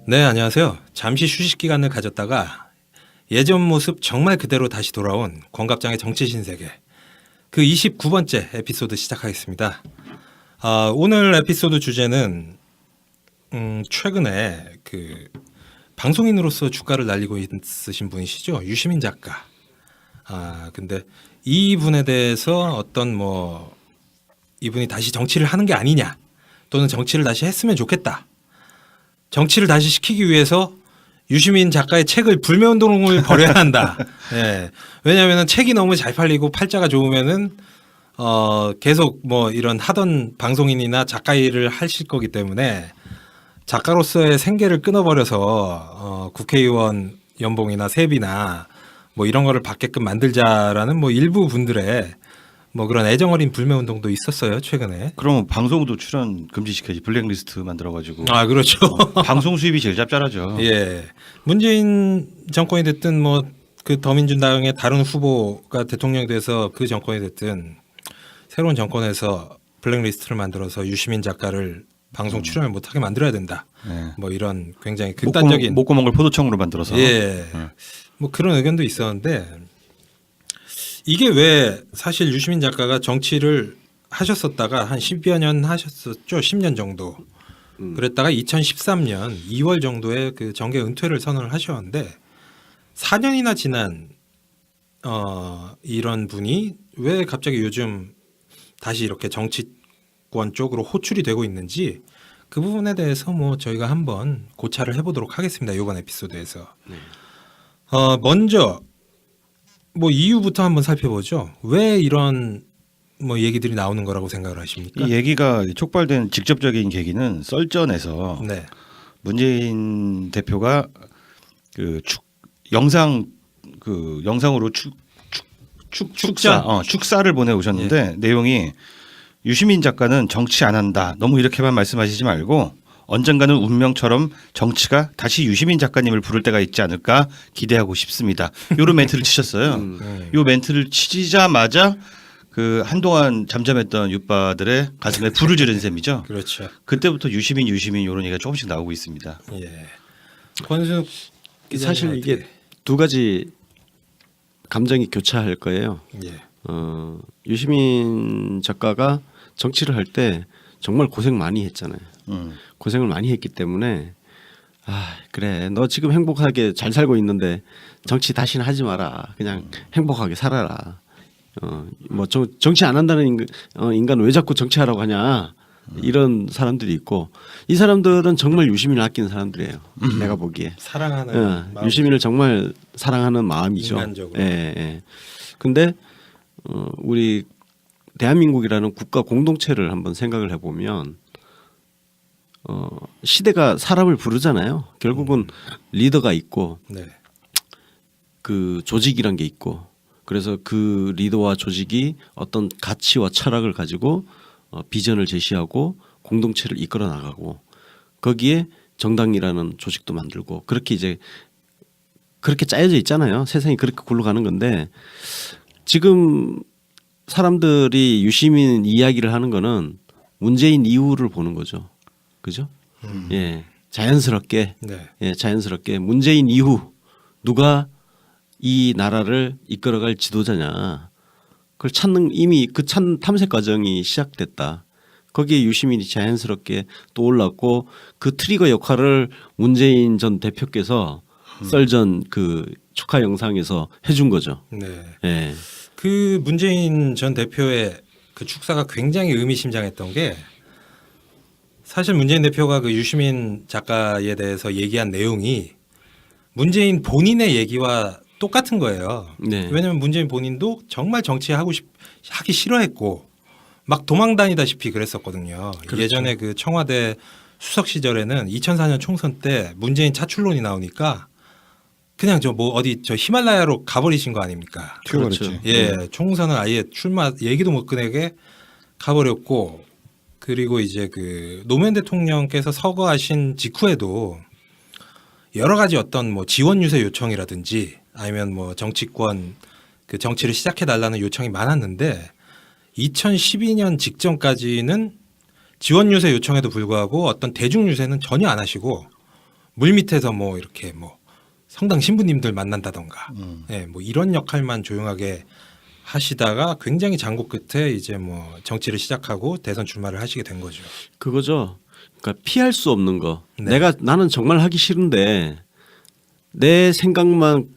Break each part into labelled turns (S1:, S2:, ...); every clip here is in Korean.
S1: 네, 안녕하세요. 잠시 휴식 기간을 가졌다가 예전 모습 정말 그대로 다시 돌아온 권갑장의 정치 신세계 그 29번째 에피소드 시작하겠습니다. 오늘 에피소드 주제는 최근에 그 방송인으로서 주가를 날리고 있으신 분이시죠. 유시민 작가. 근데 이분에 대해서 어떤 이분이 다시 정치를 하는 게 아니냐 또는 정치를 다시 했으면 좋겠다. 정치를 다시 시키기 위해서 유시민 작가의 책을 불매운동을 벌여야 한다. 예. 왜냐하면 책이 너무 잘 팔리고 팔자가 좋으면은 계속 이런 하던 방송인이나 작가 일을 하실 거기 때문에 작가로서의 생계를 끊어버려서 국회의원 연봉이나 세비나 이런 거를 받게끔 만들자라는 일부 분들의 그런 애정어린 불매운동도 있었어요 최근에.
S2: 그럼 방송도 출연 금지시켜야지. 블랙리스트 만들어가지고.
S1: 그렇죠.
S2: 방송 수입이 제일 짭짤하죠.
S1: 예. 문재인 정권이 됐든 그 더민주당의 다른 후보가 대통령이 돼서 그 정권이 됐든 새로운 정권에서 블랙리스트를 만들어서 유시민 작가를 방송 출연을 못하게 만들어야 된다.
S2: 네.
S1: 이런 굉장히 극단적인
S2: 목구멍을 포도청으로 만들어서.
S1: 예. 그런 의견도 있었는데 이게 왜 사실 유시민 작가가 정치를 하셨었다가 한 10여 년 하셨었죠. 10년 정도. 그랬다가 2013년 2월 정도에 그 정계 은퇴를 선언을 하셨는데 4년이나 지난 이런 분이 왜 갑자기 요즘 다시 이렇게 정치권 쪽으로 호출이 되고 있는지 그 부분에 대해서 저희가 한번 고찰을 해보도록 하겠습니다. 이번 에피소드에서. 먼저 이유부터 한번 살펴보죠. 왜 이런 얘기들이 나오는 거라고 생각을 하십니까?
S2: 이 얘기가 촉발된 직접적인 계기는 썰전에서
S1: 네.
S2: 문재인 대표가 영상으로 축사를 보내오셨는데 내용이 유시민 작가는 정치 안 한다. 너무 이렇게만 말씀하시지 말고 언젠가는 운명처럼 정치가 다시 유시민 작가님을 부를 때가 있지 않을까 기대하고 싶습니다. 이런 멘트를 치셨어요. 이 멘트를 치자마자 그 한동안 잠잠했던 유빠들의 가슴에 불을 지른 셈이죠.
S1: 그렇죠.
S2: 그때부터 유시민 이런 얘기가 조금씩 나오고 있습니다.
S1: 예. 권순욱
S3: 사실 이게 두 가지 감정이 교차할 거예요.
S1: 예.
S3: 유시민 작가가 정치를 할 때 정말 고생 많이 했잖아요. 고생을 많이 했기 때문에 그래 너 지금 행복하게 잘 살고 있는데 정치 다시는 하지 마라. 그냥 행복하게 살아라. 정치 안 한다는 인간 왜 자꾸 정치하라고 하냐 이런 사람들이 있고 이 사람들은 정말 유시민을 아끼는 사람들이에요. 내가 보기에
S1: 사랑하는 마음.
S3: 유시민을 정말 사랑하는 마음이죠.
S1: 인간적으로.
S3: 예. 근데 우리 대한민국이라는 국가 공동체를 한번 생각을 해보면 시대가 사람을 부르잖아요. 결국은 리더가 있고
S1: 네.
S3: 그 조직이란 게 있고 그래서 그 리더와 조직이 어떤 가치와 철학을 가지고 비전을 제시하고 공동체를 이끌어 나가고 거기에 정당이라는 조직도 만들고 그렇게 짜여져 있잖아요. 세상이 그렇게 굴러가는 건데 지금 사람들이 유시민 이야기를 하는 거는 문재인 이후를 보는 거죠. 그죠? 예. 자연스럽게
S1: 네.
S3: 예, 자연스럽게 문재인 이후 누가 이 나라를 이끌어갈 지도자냐 그걸 찾는 이미 그 탐색 과정이 시작됐다. 거기에 유시민이 자연스럽게 떠올랐고 그 트리거 역할을 문재인 전 대표께서 썰전 그 축하 영상에서 해준 거죠.
S1: 네.
S3: 예.
S1: 그 문재인 전 대표의 그 축사가 굉장히 의미심장했던 게 사실 문재인 대표가 그 유시민 작가에 대해서 얘기한 내용이 문재인 본인의 얘기와 똑같은 거예요.
S3: 네.
S1: 왜냐하면 문재인 본인도 정말 하기 싫어했고 막 도망다니다시피 그랬었거든요.
S3: 그렇죠.
S1: 예전에 그 청와대 수석 시절에는 2004년 총선 때 문재인 차출론이 나오니까 그냥 어디 히말라야로 가버리신 거 아닙니까?
S3: 그렇죠.
S1: 예, 총선은 아예 출마 얘기도 못 꺼내게 가버렸고 그리고 이제 그 노무현 대통령께서 서거하신 직후에도 여러 가지 어떤 지원 유세 요청이라든지 아니면 정치권 그 정치를 시작해 달라는 요청이 많았는데 2012년 직전까지는 지원 유세 요청에도 불구하고 어떤 대중 유세는 전혀 안 하시고 물 밑에서 뭐 이렇게 뭐 성당 신부님들 만난다던가, 예, 뭐 이런 역할만 조용하게 하시다가 굉장히 장고 끝에 이제 뭐 정치를 시작하고 대선 출마를 하시게 된 거죠.
S3: 그거죠. 그러니까 피할 수 없는 거.
S1: 네.
S3: 나는 정말 하기 싫은데 내 생각만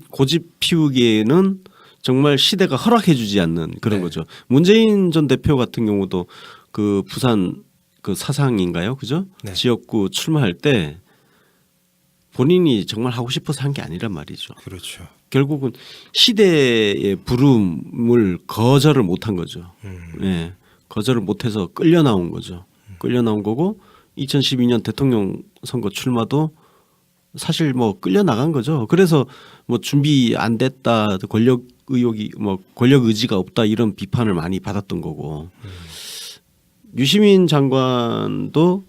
S3: 고집 피우기에는 정말 시대가 허락해주지 않는 그런
S1: 네.
S3: 거죠. 문재인 전 대표 같은 경우도 그 부산 그 사상인가요, 그죠?
S1: 네.
S3: 지역구 출마할 때 본인이 정말 하고 싶어서 한 게 아니란 말이죠.
S1: 그렇죠.
S3: 결국은 시대의 부름을 거절을 못한 거죠. 예, 거절을 못해서 끌려 나온 거죠. 끌려 나온 거고 2012년 대통령 선거 출마도 사실 뭐 끌려 나간 거죠. 그래서 뭐 준비 안 됐다, 권력 의혹이 뭐 권력 의지가 없다 이런 비판을 많이 받았던 거고 유시민 장관도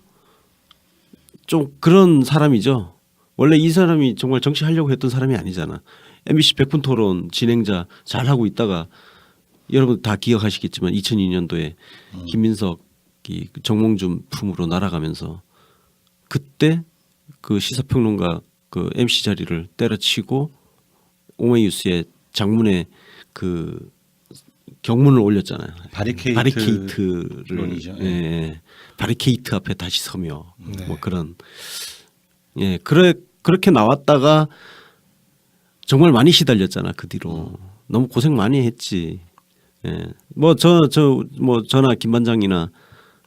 S3: 좀 그런 사람이죠. 원래 이 사람이 정말 정치하려고 했던 사람이 아니잖아. MBC 100분 토론 진행자 잘 하고 있다가 여러분 다 기억하시겠지만 2002년도에 김민석이 정몽준 품으로 날아가면서 그때 그 시사평론가 그 MC 자리를 때려치고 오메이뉴스의 장문에 그 경문을 올렸잖아요. 바리케이트를
S2: 론이죠.
S3: 예, 바리케이트 앞에 다시 서며
S1: 네.
S3: 뭐 그런 예 그렇게 나왔다가 정말 많이 시달렸잖아 그 뒤로 너무 고생 많이 했지. 예, 뭐 저나 김 반장이나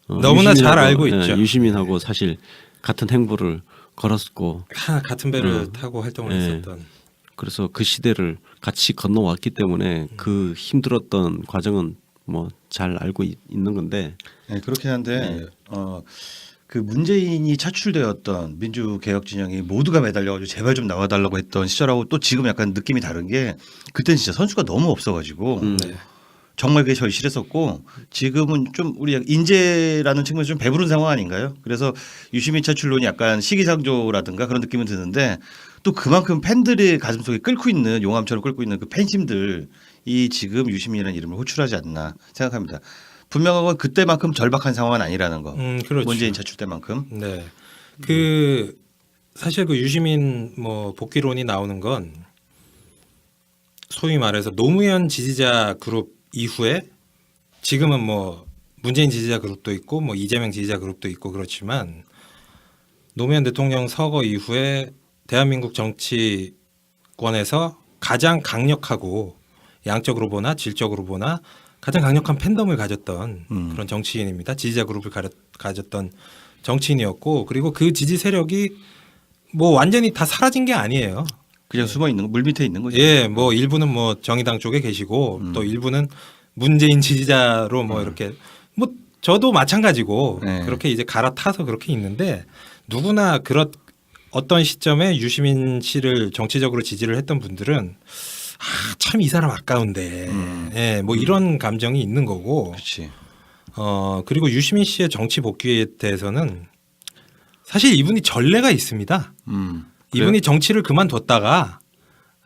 S1: 너무나 잘 알고 있죠.
S3: 유시민하고 사실 같은 행보를 걸었고
S1: 같은 배를 타고 활동을
S3: 네.
S1: 했었던.
S3: 그래서 그 시대를 같이 건너왔기 때문에 그 힘들었던 과정은 뭐 잘 알고 있는 건데
S2: 네, 그렇긴 한데 그 문재인이 차출되었던 민주개혁 진영이 모두가 매달려가지고 제발 좀 나와달라고 했던 시절하고 또 지금 약간 느낌이 다른 게 그때는 진짜 선수가 너무 없어가지고
S1: 네.
S2: 정말 그게 절실했었고 지금은 좀 우리 인재라는 측면에서 좀 배부른 상황 아닌가요? 그래서 유시민 차출론이 약간 시기상조라든가 그런 느낌은 드는데 또 그만큼 팬들의 가슴속에 끓고 있는 용암처럼 끓고 있는 그 팬심들이 지금 유시민이라는 이름을 호출하지 않나 생각합니다. 분명한 건 그때만큼 절박한 상황은 아니라는 거.
S1: 그렇죠.
S2: 문재인 차출 때만큼.
S1: 네. 그 사실 그 유시민 뭐 복귀론이 나오는 건 소위 말해서 노무현 지지자 그룹 이후에 지금은 뭐 문재인 지지자 그룹도 있고 뭐 이재명 지지자 그룹도 있고 그렇지만 노무현 대통령 서거 이후에 대한민국 정치권에서 가장 강력하고 양적으로 보나 질적으로 보나 가장 강력한 팬덤을 가졌던 그런 정치인입니다. 지지자 그룹을 가졌던 정치인이었고 그리고 그 지지 세력이 뭐 완전히 다 사라진 게 아니에요.
S2: 그냥 숨어 있는 거, 물 밑에 있는 거죠.
S1: 예, 뭐 일부는 뭐 정의당 쪽에 계시고 또 일부는 문재인 지지자로 뭐 이렇게 뭐 저도 마찬가지고
S2: 네.
S1: 그렇게 이제 갈아타서 그렇게 있는데 누구나 어떤 시점에 유시민 씨를 정치적으로 지지를 했던 분들은 참 이 사람 아까운데 예, 뭐 이런 감정이 있는 거고
S2: 그렇지.
S1: 그리고 유시민 씨의 정치 복귀에 대해서는 사실 이분이 전례가 있습니다. 이분이 정치를 그만뒀다가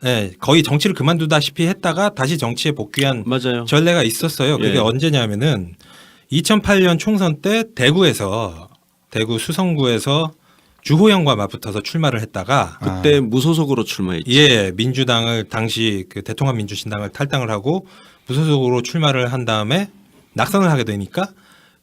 S1: 예, 거의 정치를 그만두다시피 했다가 다시 정치에 복귀한
S3: 맞아요.
S1: 전례가 있었어요. 그게
S3: 예.
S1: 언제냐면은 2008년 총선 때 대구 수성구에서 주호영과 맞붙어서 출마를 했다가
S3: 그때 무소속으로 출마했지.
S1: 예, 민주당을 당시 그 대통합 민주신당을 탈당을 하고 무소속으로 출마를 한 다음에 낙선을 하게 되니까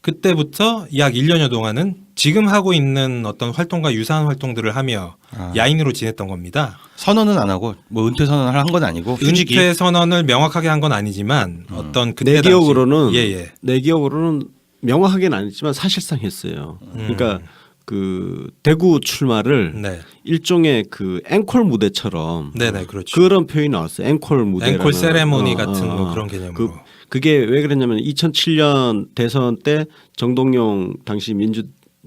S1: 그때부터 약 1년여 동안은 지금 하고 있는 어떤 활동과 유사한 활동들을 하며 야인으로 지냈던 겁니다.
S2: 선언은 안 하고 뭐 은퇴 선언을 한 건 아니고 휴직이.
S1: 은퇴 선언을 명확하게 한 건 아니지만 어떤 그때
S3: 내 기억으로는
S1: 예.
S3: 내 기억으로는 명확하게는 아니지만 사실상 했어요. 그러니까 그 대구 출마를
S1: 네.
S3: 일종의 그 앵콜 무대처럼
S1: 네네 그렇죠.
S3: 그런 표현이 나왔어요. 앵콜 무대.
S1: 앵콜 세레모니 같은 뭐 그런 개념으로.
S3: 그게 왜 그랬냐면 2007년 대선 때 정동영 당시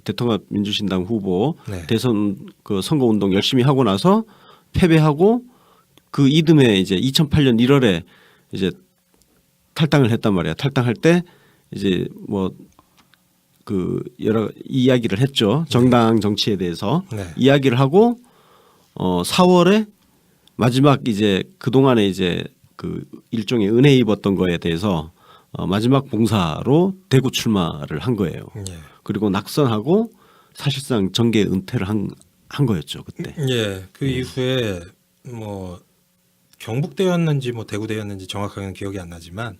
S3: 대통합 민주신당 후보
S1: 네.
S3: 대선 그 선거 운동 열심히 하고 나서 패배하고 그 이듬해 이제 2008년 1월에 이제 탈당을 했단 말이야. 탈당할 때 이제 뭐 그 여러 이야기를 했죠. 정당 정치에 대해서
S1: 네.
S3: 이야기를 하고 4월에 마지막 이제 그 동안에 이제 그 일종의 은혜 입었던 거에 대해서 마지막 봉사로 대구 출마를 한 거예요.
S1: 예.
S3: 그리고 낙선하고 사실상 정계 은퇴를 한 한 거였죠 그때.
S1: 예, 그 이후에 뭐 경북대였는지 뭐 대구대였는지 정확하게는 기억이 안 나지만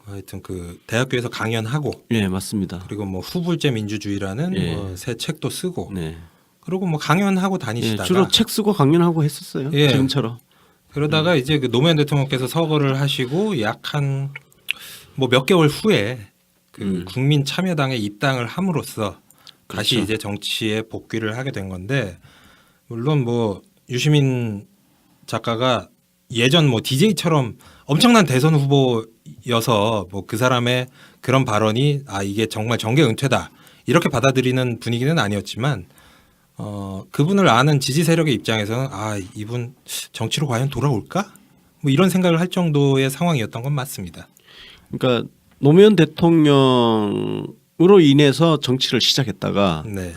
S1: 하여튼 그 대학교에서 강연하고
S3: 예, 맞습니다.
S1: 그리고 뭐 후불제 민주주의라는
S3: 예.
S1: 뭐 새 책도 쓰고
S3: 네.
S1: 그리고 뭐 강연하고
S3: 예,
S1: 다니시다가
S3: 주로 책 쓰고 강연하고 했었어요.
S1: 예.
S3: 지금처럼.
S1: 그러다가 이제 그 노무현 대통령께서 서거를 하시고 약 한 뭐 몇 개월 후에 그 국민참여당에 입당을 함으로써 다시
S3: 그렇죠.
S1: 이제 정치에 복귀를 하게 된 건데 물론 뭐 유시민 작가가 예전 뭐 DJ처럼 엄청난 대선 후보여서 뭐 그 사람의 그런 발언이 아 이게 정말 정계 은퇴다 이렇게 받아들이는 분위기는 아니었지만 그분을 아는 지지 세력의 입장에서는 아 이분 정치로 과연 돌아올까 뭐 이런 생각을 할 정도의 상황이었던 건 맞습니다.
S3: 그러니까 노무현 대통령으로 인해서 정치를 시작했다가
S1: 네,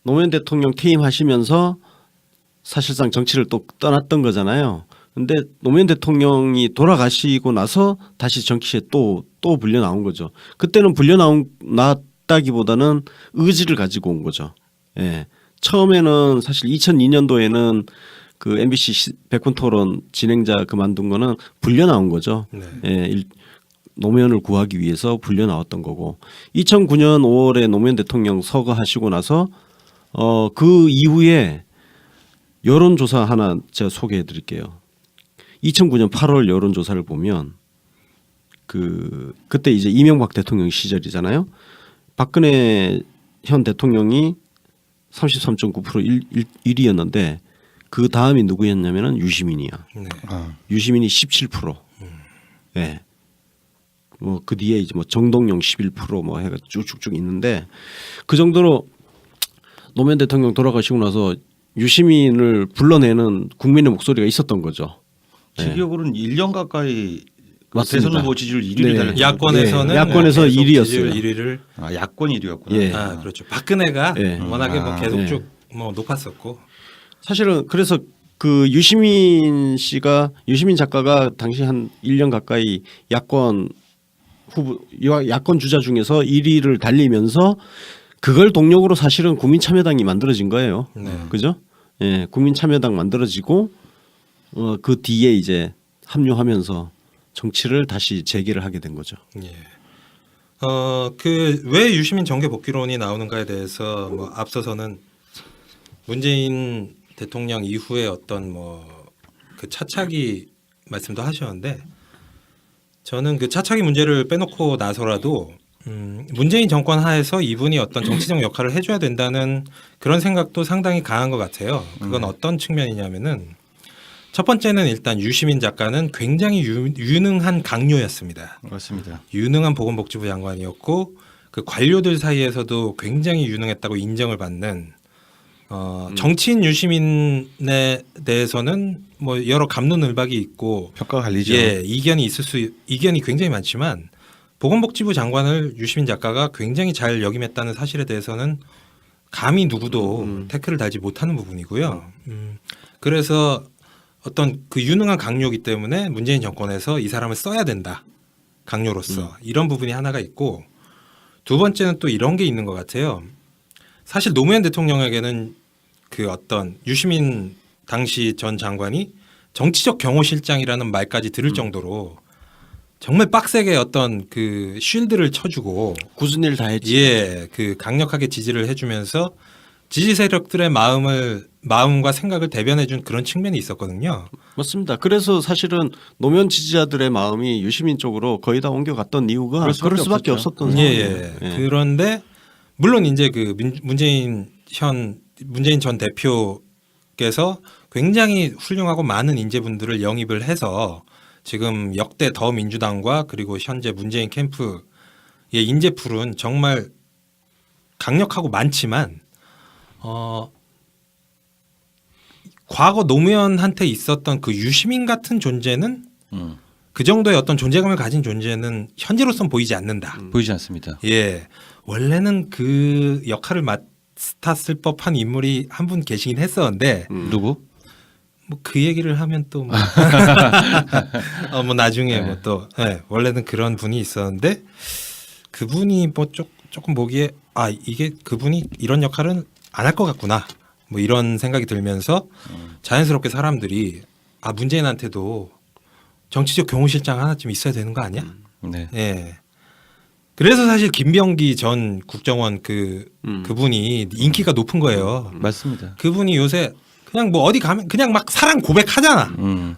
S3: 노무현 대통령 퇴임하시면서 사실상 정치를 또 떠났던 거잖아요. 근데 노무현 대통령이 돌아가시고 나서 다시 정치에 또 불려 나온 거죠. 그때는 불려 나왔다기보다는 의지를 가지고 온 거죠. 예. 처음에는 사실 2002년도에는 그 MBC 백분 토론 진행자 그만둔 거는 불려 나온 거죠.
S1: 네.
S3: 예. 노무현을 구하기 위해서 불려 나왔던 거고 2009년 5월에 노무현 대통령 서거하시고 나서 그 이후에 여론조사 하나 제가 소개해 드릴게요. 2009년 8월 여론조사를 보면 그때 이제 이명박 대통령 시절이잖아요. 박근혜 현 대통령이 33.9% 1위였는데 그 다음이 누구였냐면은 유시민이야.
S1: 네.
S3: 유시민이 17%. 네. 뭐 그 뒤에 이제 뭐 정동영 11%뭐 해가 쭉쭉쭉 있는데 그 정도로 노무현 대통령 돌아가시고 나서 유시민을 불러내는 국민의 목소리가 있었던 거죠.
S2: 제 기억으로는 1년 가까이
S3: 맞습니다.
S2: 대선 후보 지지율 1위를
S3: 네.
S2: 달렸죠.
S1: 야권에서는
S3: 네, 야권에서
S1: 계속
S3: 1위였어요.
S1: 지지율 1위를
S2: 야권 1위였구나.
S3: 예.
S1: 그렇죠. 박근혜가
S3: 예.
S1: 워낙에 뭐 계속
S3: 예.
S1: 쭉 뭐 높았었고
S3: 사실은 그래서 그 유시민 작가가 당시 한 1년 가까이 야권 주자 중에서 1위를 달리면서 그걸 동력으로 사실은 국민참여당이 만들어진 거예요.
S1: 네.
S3: 그죠? 예, 국민참여당 만들어지고 그 뒤에 이제 합류하면서 정치를 다시 재개를 하게 된 거죠.
S1: 예. 그 왜 유시민 정계 복귀론이 나오는가에 대해서 뭐 앞서서는 문재인 대통령 이후에 어떤 뭐 그 차차기 말씀도 하셨는데 저는 그 차차기 문제를 빼놓고 나서라도 문재인 정권 하에서 이분이 어떤 정치적 역할을 해줘야 된다는 그런 생각도 상당히 강한 것 같아요. 그건 어떤 측면이냐면은 첫 번째는 일단 유시민 작가는 굉장히 유능한 강요였습니다.
S2: 맞습니다.
S1: 유능한 보건복지부 장관이었고 그 관료들 사이에서도 굉장히 유능했다고 인정을 받는 정치인 유시민에 대해서는 뭐 여러 갑론을박이 있고
S2: 평가가 갈리죠.
S1: 예, 이견이 굉장히 많지만 보건복지부 장관을 유시민 작가가 굉장히 잘 역임했다는 사실에 대해서는 감히 누구도 태클을 달지 못하는 부분이고요. 그래서 어떤 그 유능한 강요이기 때문에 문재인 정권에서 이 사람을 써야 된다. 강요로서 이런 부분이 하나가 있고 두 번째는 또 이런 게 있는 것 같아요. 사실 노무현 대통령에게는 그 어떤 유시민 당시 전 장관이 정치적 경호실장이라는 말까지 들을 정도로 정말 빡세게 어떤 그 쉴드를 쳐주고
S3: 굳은 일 다 했지.
S1: 예, 그 강력하게 지지를 해주면서 지지 세력들의 마음과 생각을 대변해준 그런 측면이 있었거든요.
S3: 맞습니다. 그래서 사실은 노무현 지지자들의 마음이 유시민 쪽으로 거의 다 옮겨갔던 이유가 그럴 수밖에 없었던
S1: 예,
S3: 상황이에요.
S1: 예. 그런데 물론 이제 그 문재인 전 대표께서 굉장히 훌륭하고 많은 인재분들을 영입을 해서 지금 역대 더민주당과 그리고 현재 문재인 캠프의 인재풀은 정말 강력하고 많지만 과거 노무현한테 있었던 그 유시민 같은 존재는 그 정도의 어떤 존재감을 가진 존재는 현재로선 보이지 않는다.
S2: 보이지 않습니다.
S1: 예, 원래는 그 역할을 맡았을 법한 인물이 한 분 계시긴 했었는데
S2: 누구?
S1: 뭐 그 얘기를 하면 또 뭐, 뭐 나중에 뭐 또 원래는 그런 분이 있었는데 그분이 뭐 조금 보기에 아 이게 그분이 이런 역할은 안 할 것 같구나 뭐 이런 생각이 들면서 자연스럽게 사람들이 아 문재인한테도 정치적 경호실장 하나쯤 있어야 되는 거 아니야?
S2: 네.
S1: 예. 그래서 사실 김병기 전 국정원 그분이 인기가 높은 거예요.
S2: 맞습니다.
S1: 그분이 요새 그냥 뭐 어디 가면 그냥 막 사랑 고백하잖아.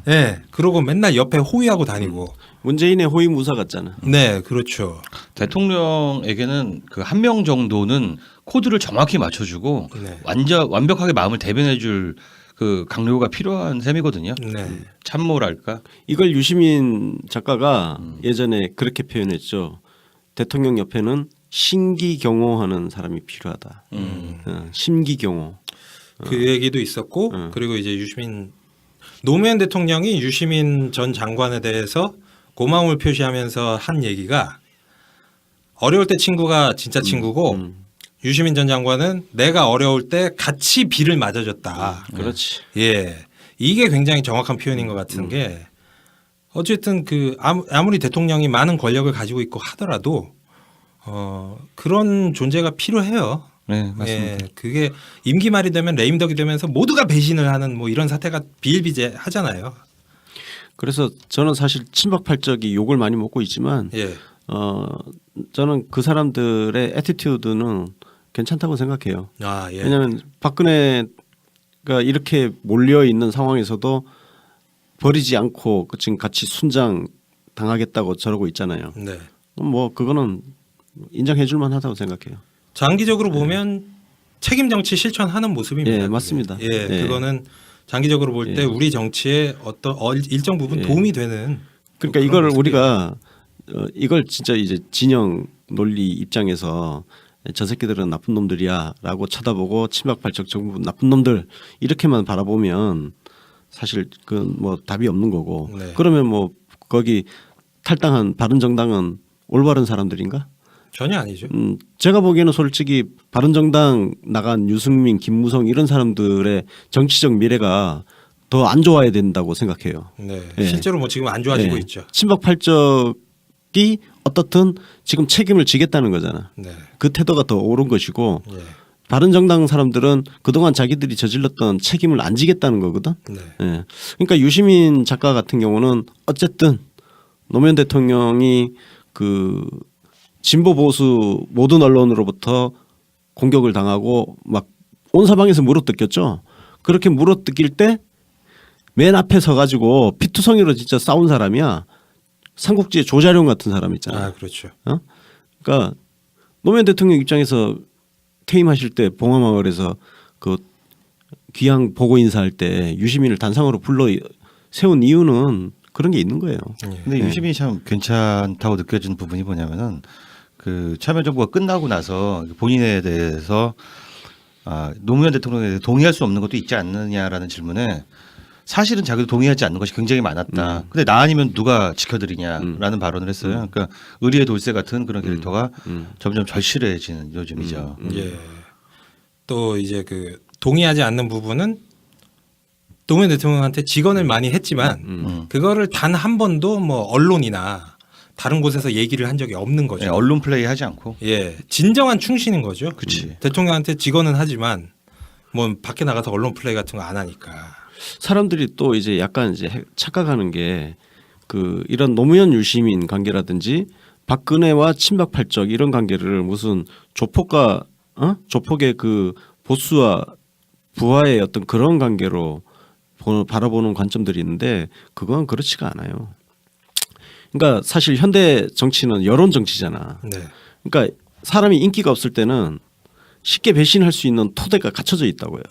S1: 예. 그러고 맨날 옆에 호위하고 다니고.
S3: 문재인의 호위무사 같잖아.
S1: 네, 그렇죠.
S2: 대통령에게는 그 한 명 정도는 코드를 정확히 맞춰주고
S1: 네.
S2: 완벽하게 마음을 대변해줄 그 강요가 필요한 셈이거든요.
S1: 네.
S2: 참모랄까.
S3: 이걸 유시민 작가가 예전에 그렇게 표현했죠. 대통령 옆에는 신기경호하는 사람이 필요하다. 심기경호.
S1: 그 얘기도 있었고 그리고 이제 노무현 대통령이 유시민 전 장관에 대해서 고마움을 표시하면서 한 얘기가 어려울 때 친구가 진짜 친구고 유시민 전 장관은 내가 어려울 때 같이 비를 맞아줬다.
S3: 그렇지.
S1: 예, 이게 굉장히 정확한 표현인 것 같은 게 어쨌든 그 아무리 대통령이 많은 권력을 가지고 있고 하더라도 그런 존재가 필요해요.
S2: 네, 맞습니다.
S1: 예, 그게 임기 말이 되면 레임덕이 되면서 모두가 배신을 하는 뭐 이런 사태가 비일비재하잖아요.
S3: 그래서 저는 사실 친박팔적이 욕을 많이 먹고 있지만
S1: 예,
S3: 저는 그 사람들의 애티튜드는 괜찮다고 생각해요.
S1: 아 예,
S3: 왜냐하면 박근혜가 이렇게 몰려 있는 상황에서도 버리지 않고 지금 같이 순장 당하겠다고 저러고 있잖아요.
S1: 네.
S3: 뭐 그거는 인정해줄 만하다고 생각해요.
S1: 장기적으로 보면 책임 정치 실천하는 모습입니다.
S3: 예, 맞습니다.
S1: 예,
S3: 예.
S1: 그거는 장기적으로 볼 때
S3: 예.
S1: 우리 정치에 어떤 일정 부분
S3: 예.
S1: 도움이 되는.
S3: 그러니까
S1: 그런
S3: 이걸
S1: 모습이에요.
S3: 우리가 이걸 진짜 이제 진영 논리 입장에서 저 새끼들은 나쁜 놈들이야라고 쳐다보고 친박발적 정부 나쁜 놈들 이렇게만 바라보면 사실 그 뭐 답이 없는 거고.
S1: 네.
S3: 그러면 뭐 거기 탈당한 바른정당은 올바른 사람들인가?
S1: 전혀 아니죠.
S3: 제가 보기에는 솔직히 바른정당 나간 유승민, 김무성 이런 사람들의 정치적 미래가 더 안 좋아야 된다고 생각해요.
S1: 네,
S3: 예.
S1: 실제로 뭐 지금 안 좋아지고
S3: 예.
S1: 있죠.
S3: 친박팔적이 어떻든 지금 책임을 지겠다는 거잖아.
S1: 네,
S3: 그 태도가 더 옳은 것이고
S1: 예,
S3: 바른정당 사람들은 그동안 자기들이 저질렀던 책임을 안 지겠다는 거거든.
S1: 네,
S3: 예. 그러니까 유시민 작가 같은 경우는 어쨌든 노무현 대통령이 그 진보 보수 모든 언론으로부터 공격을 당하고 막 온 사방에서 물어뜯겼죠. 그렇게 물어뜯길 때 맨 앞에 서가지고 피투성이로 진짜 싸운 사람이야. 삼국지의 조자룡 같은 사람 있잖아.
S1: 아 그렇죠.
S3: 그러니까 노무현 대통령 입장에서 퇴임하실 때 봉화마을에서 그 귀향 보고 인사할 때 유시민을 단상으로 불러 세운 이유는 그런 게 있는 거예요.
S1: 예.
S2: 근데 유시민이 참 괜찮다고 느껴지는 부분이 뭐냐면은 그 참여정부가 끝나고 나서 본인에 대해서 노무현 대통령에 대해 동의할 수 없는 것도 있지 않느냐라는 질문에 사실은 자기도 동의하지 않는 것이 굉장히 많았다. 근데 나 아니면 누가 지켜드리냐라는 발언을 했어요. 그러니까 의리의 돌쇠 같은 그런 캐릭터가 점점 절실해지는 요즘이죠.
S1: 예. 또 이제 그 동의하지 않는 부분은 노무현 대통령한테 직언을 많이 했지만 그거를 단 한 번도 뭐 언론이나 다른 곳에서 얘기를 한 적이 없는 거죠.
S2: 네, 언론 플레이 하지 않고.
S1: 예, 진정한 충신인 거죠.
S2: 그치.
S1: 대통령한테 직언은 하지만 뭐 밖에 나가서 언론 플레이 같은 거 안 하니까.
S3: 사람들이 또 이제 약간 이제 착각하는 게 그 이런 노무현 유시민 관계라든지 박근혜와 친박팔적 이런 관계를 무슨 조폭과 조폭의 그 보수와 부하의 어떤 그런 관계로 바라보는 관점들이 있는데 그건 그렇지가 않아요. 그러니까 사실 현대 정치는 여론 정치잖아.
S1: 네.
S3: 그러니까 사람이 인기가 없을 때는 쉽게 배신할 수 있는 토대가 갖춰져 있다고요.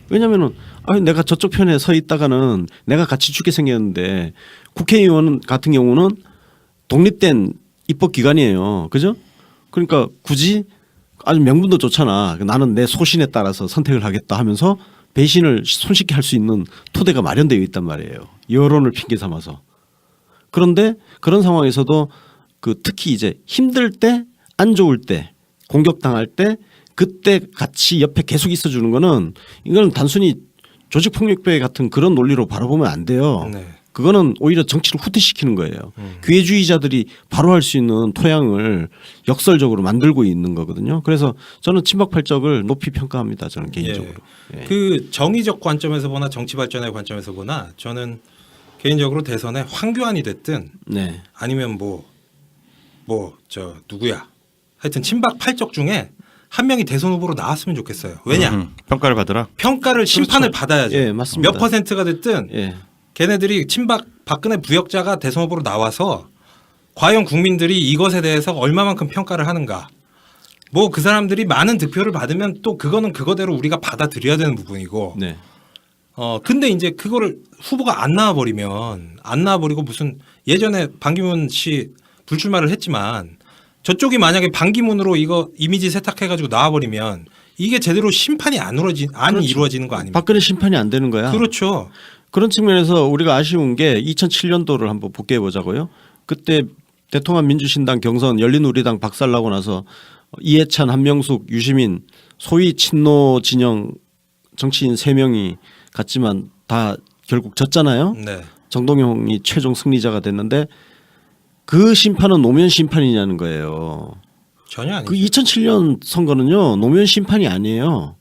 S3: 왜냐하면은 내가 저쪽 편에 서 있다가는 내가 같이 죽게 생겼는데 국회의원 같은 경우는 독립된 입법기관이에요. 그죠? 그러니까 굳이 아주 명분도 좋잖아. 나는 내 소신에 따라서 선택을 하겠다 하면서 배신을 손쉽게 할 수 있는 토대가 마련되어 있단 말이에요. 여론을 핑계 삼아서. 그런데 그런 상황에서도 그 특히 이제 힘들 때 안 좋을 때 공격당할 때 그때 같이 옆에 계속 있어주는 거는 이건 단순히 조직폭력배 같은 그런 논리로 바라보면 안 돼요.
S1: 네.
S3: 그거는 오히려 정치를 후퇴시키는 거예요. 기회주의자들이 바로 할 수 있는 토양을 역설적으로 만들고 있는 거거든요. 그래서 저는 친박팔적을 높이 평가합니다. 저는 개인적으로. 예.
S1: 그 정의적 관점에서 보나 정치 발전의 관점에서 보나 저는 개인적으로 대선에 황교안이 됐든
S3: 네.
S1: 아니면 뭐 저 누구야 하여튼 친박 팔적 중에 한 명이 대선 후보로 나왔으면 좋겠어요. 왜냐
S2: 평가를 받으라.
S1: 평가를 심판을 받아야죠.
S3: 예, 맞습니다.
S1: 몇 퍼센트가 됐든
S3: 예.
S1: 걔네들이 친박 박근혜 부역자가 대선 후보로 나와서 과연 국민들이 이것에 대해서 얼마만큼 평가를 하는가. 뭐 그 사람들이 많은 득표를 받으면 또 그거는 그거대로 우리가 받아들여야 되는 부분이고.
S3: 네.
S1: 근데 이제 그거를 후보가 안 나와버리고 무슨 예전에 반기문 씨 불출마를 했지만 저쪽이 만약에 반기문으로 이거 이미지 세탁해가지고 나와버리면 이게 제대로 심판이 안
S3: 그렇죠.
S1: 이루어지는 거 아닙니까?
S3: 박근혜 심판이 안 되는 거야.
S1: 그렇죠.
S3: 그런 측면에서 우리가 아쉬운 게 2007년도를 한번 복귀해 보자고요. 그때 대통합 민주신당 경선 열린우리당 박살나고 나서 이해찬, 한명숙, 유시민 소위 친노 진영 정치인 3명이 갔지만 다 결국 졌잖아요.
S1: 네.
S3: 정동영이 최종 승리자가 됐는데 그 심판은 노무현 심판이냐는 거예요.
S1: 전혀 아니죠.
S3: 그 2007년 선거는요 노무현 심판이 아니에요.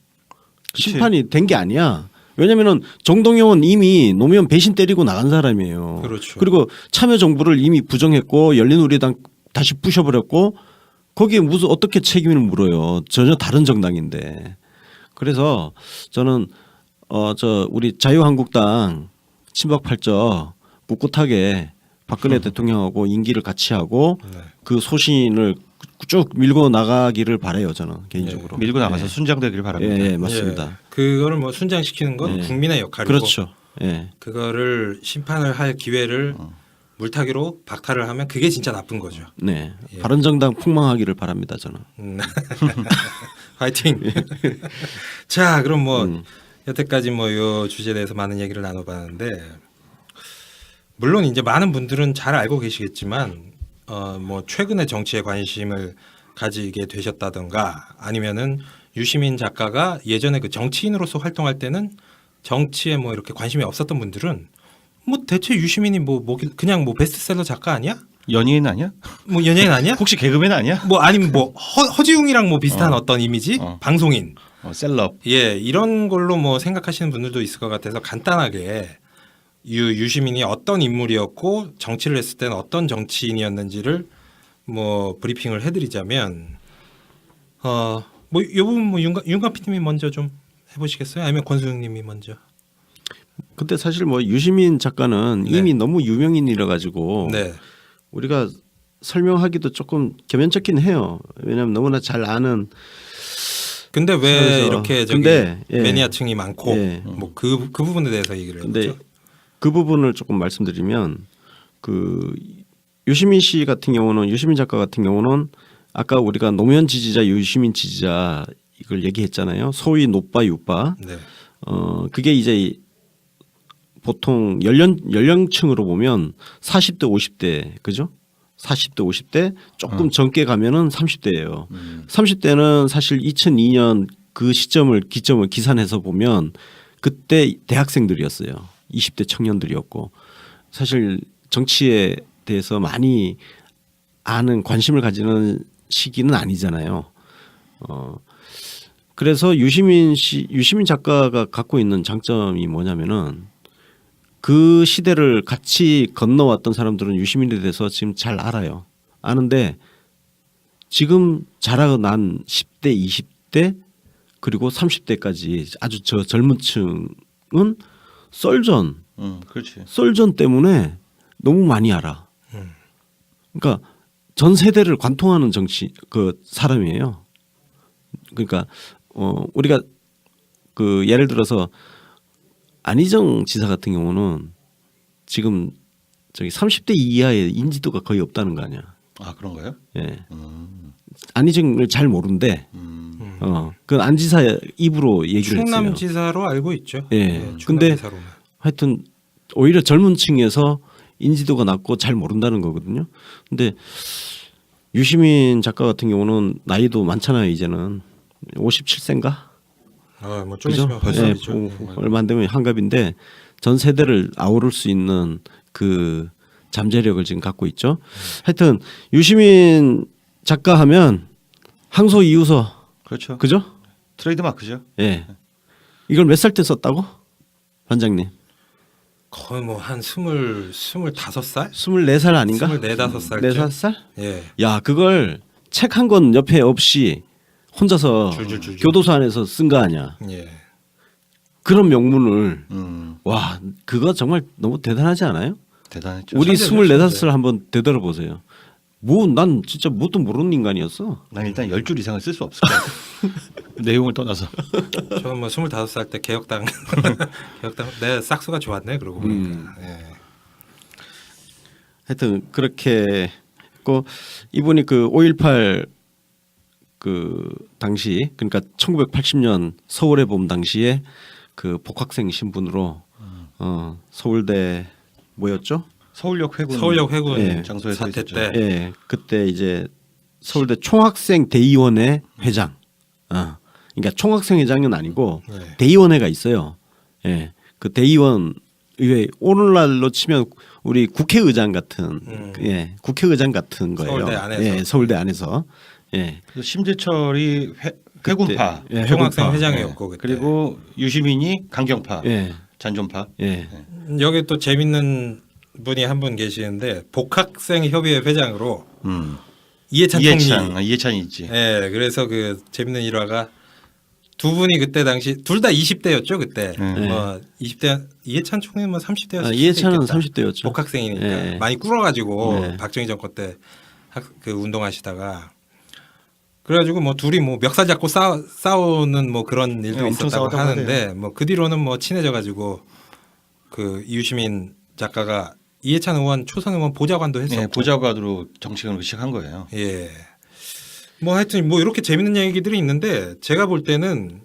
S2: 그치.
S3: 심판이 된 게 아니야. 왜냐하면은 정동영은 이미 노무현 배신 때리고 나간 사람이에요.
S1: 그렇죠.
S3: 그리고 참여정부를 이미 부정했고 열린우리당 다시 부셔버렸고 거기에 무슨 어떻게 책임을 물어요. 전혀 다른 정당인데. 그래서 저는 저 우리 자유한국당 친박팔적 꿋꿋하게 박근혜 대통령하고 임기를 같이 하고
S1: 네.
S3: 그 소신을 쭉 밀고 나가기를 바라요. 저는 개인적으로.
S2: 밀고 나가서
S3: 예.
S2: 순장되기를 바랍니다.
S3: 예, 맞습니다.
S1: 예. 그거를 뭐 순장시키는 건
S3: 예.
S1: 국민의 역할이고
S3: 그렇죠. 예.
S1: 그거를 심판을 할 기회를 물타기로 박탈을 하면 그게 진짜 나쁜 거죠.
S3: 네.
S1: 예.
S3: 바른정당 폭망하기를 바랍니다. 저는.
S1: 화이팅. 자, 그럼 뭐
S3: 음.
S1: 여태까지 뭐 요 주제에 대해서 많은 얘기를 나눠봤는데 물론 이제 많은 분들은 잘 알고 계시겠지만 뭐 최근에 정치에 관심을 가지게 되셨다던가 아니면은 유시민 작가가 예전에 그 정치인으로서 활동할 때는 정치에 뭐 이렇게 관심이 없었던 분들은 뭐 대체 유시민이 그냥 뭐 베스트셀러 작가 아니야?
S2: 연예인 아니야?
S1: 뭐 연예인 아니야?
S2: 혹시 개그맨 아니야?
S1: 뭐 아니면 뭐 허지웅이랑 뭐 비슷한 어떤 이미지? 방송인.
S2: 셀럽.
S1: 예, 이런 걸로 뭐 생각하시는 분들도 있을 것 같아서 간단하게 유시민이 어떤 인물이었고 정치를 했을 때는 어떤 정치인이었는지를 뭐 브리핑을 해드리자면 뭐 이 부분 뭐 윤관 PD님이 먼저 좀 해보시겠어요? 아니면 권수영님이 먼저?
S3: 근데 사실 뭐 유시민 작가는
S1: 네.
S3: 이미 너무 유명인이라 가지고
S1: 네,
S3: 우리가 설명하기도 조금 겸연쩍긴 해요. 왜냐하면 너무나 잘 아는.
S1: 근데 왜
S3: 그래서
S1: 이렇게 저기
S3: 근데, 예.
S1: 매니아층이 많고
S3: 예.
S1: 뭐 그 부분에 대해서 얘기를
S3: 근데
S1: 해보죠.
S3: 그 부분을 조금 말씀드리면 그 유시민 씨 같은 경우는 유시민 작가 같은 경우는 아까 우리가 노무현 지지자, 유시민 지지자 이걸 얘기했잖아요. 소위 노빠, 유빠.
S1: 네,
S3: 그게 이제 보통 연령층으로 보면 40대, 50대 그죠? 40대, 50대 조금 젊게 가면은 30대예요. 30대는 사실 2002년 그 기점을 기산해서 보면 그때 대학생들이었어요. 20대 청년들이었고 사실 정치에 대해서 많이 아는 관심을 가지는 시기는 아니잖아요. 그래서 유시민 작가가 갖고 있는 장점이 뭐냐면은 그 시대를 같이 건너왔던 사람들은 유시민에 대해서 지금 잘 알아요. 아는데 지금 자라난 10대, 20대 그리고 30대까지 아주 저 젊은 층은 썰전
S2: 그렇지.
S3: 썰전 때문에 너무 많이 알아. 그러니까 전 세대를 관통하는 정치 그 사람이에요. 그러니까 우리가 그 예를 들어서 안희정 지사 같은 경우는 지금 저기 30대 이하의 인지도가 거의 없다는 거 아니야.
S2: 아 그런가요?
S3: 예. 안희정을 잘 모른대. 그 안 지사 입으로 얘기를 했어요.
S1: 충남지사로 알고 있죠.
S3: 예. 근데
S1: 충남지사로는.
S3: 하여튼 오히려 젊은 층에서 인지도가 낮고 잘 모른다는 거거든요. 근데 유시민 작가 같은 경우는 나이도 많잖아요. 이제는 57세인가?
S1: 뭐좀
S3: 그죠?
S1: 있으면 벌써
S3: 예,
S1: 그렇죠.
S3: 얼마 안 되면 한갑인데 전 세대를 아우를 수 있는 그 잠재력을 지금 갖고 있죠. 하여튼 유시민 작가 하면 항소 이유서
S2: 그렇죠.
S3: 그죠?
S2: 트레이드 마크죠.
S3: 예. 이걸 몇 살 때 썼다고? 반장님.
S1: 거의 뭐 한 25살?
S3: 24살 아닌가?
S1: 24-5살.
S3: 4-5살?
S1: 예.
S3: 야, 그걸 책 한 권 옆에 없이 혼자서
S1: 줄줄줄줄.
S3: 교도소 안에서 쓴 거 아니야.
S1: 예.
S3: 그런 명문을
S2: 와,
S3: 그거 정말 너무 대단하지 않아요?
S2: 대단했죠.
S3: 우리
S1: 천재죠,
S3: 24살 한번 되돌아 보세요. 뭐 난 진짜 뭣도 모르는 인간이었어.
S2: 난 일단 10줄 이상을 쓸 수 없을 것 같아. 내용을 떠나서.
S1: 저는 뭐 25살 때 개혁당 내 싹수가 좋았네 그러고 보니까. 예.
S3: 하여튼 그렇게 했고 이분이 그 5.18 그 당시 그러니까 1980년 서울의 봄 당시에 그 복학생 신분으로 서울대 뭐였죠?
S2: 서울역 회군
S1: 서울역
S2: 장소에서
S1: 사태
S2: 있었죠.
S1: 때
S3: 예, 그때 이제 서울대 총학생 대의원회 회장. 그러니까 총학생 회장은 아니고
S1: 네.
S3: 대의원회가 있어요. 예, 그 대의원 의회 오늘날로 치면 우리 국회의장 같은 예, 국회의장 같은 거예요.
S1: 서울대 안에서.
S3: 예, 서울대 안에서. 예.
S2: 그래서 심재철이 회군파,
S3: 예,
S1: 총학생
S3: 회군파.
S1: 회장이었고 그때.
S2: 그리고 유시민이 강경파,
S3: 예.
S2: 잔존파.
S3: 예.
S1: 여기 또 재밌는 분이 한 분 계시는데 복학생 협의회 회장으로 이해찬 총리.
S2: 이해찬이 있지.
S1: 예, 그래서 그 재밌는 일화가 두 분이 그때 당시 둘 다 20대였죠 그때. 뭐 20대 이해찬 총리는 뭐 30대였어.
S3: 이해찬은 30대였죠.
S1: 복학생이니까
S3: 예.
S1: 많이 꿇어가지고
S3: 예.
S1: 박정희 정권 때 그 운동하시다가 그래가지고 뭐 둘이 뭐 멱살 잡고 싸우는 뭐 그런 일도
S2: 예, 엄청
S1: 있었다고
S2: 싸웠다고
S1: 하는데
S2: 하네요.
S1: 뭐 그 뒤로는 뭐 친해져가지고 그 이유시민 작가가 이해찬 의원 초선 의원 보좌관도 했었고.
S2: 네, 보좌관으로 정치권을 시작한 거예요.
S1: 예. 뭐 하여튼 뭐 이렇게 재밌는 얘기들이 있는데 제가 볼 때는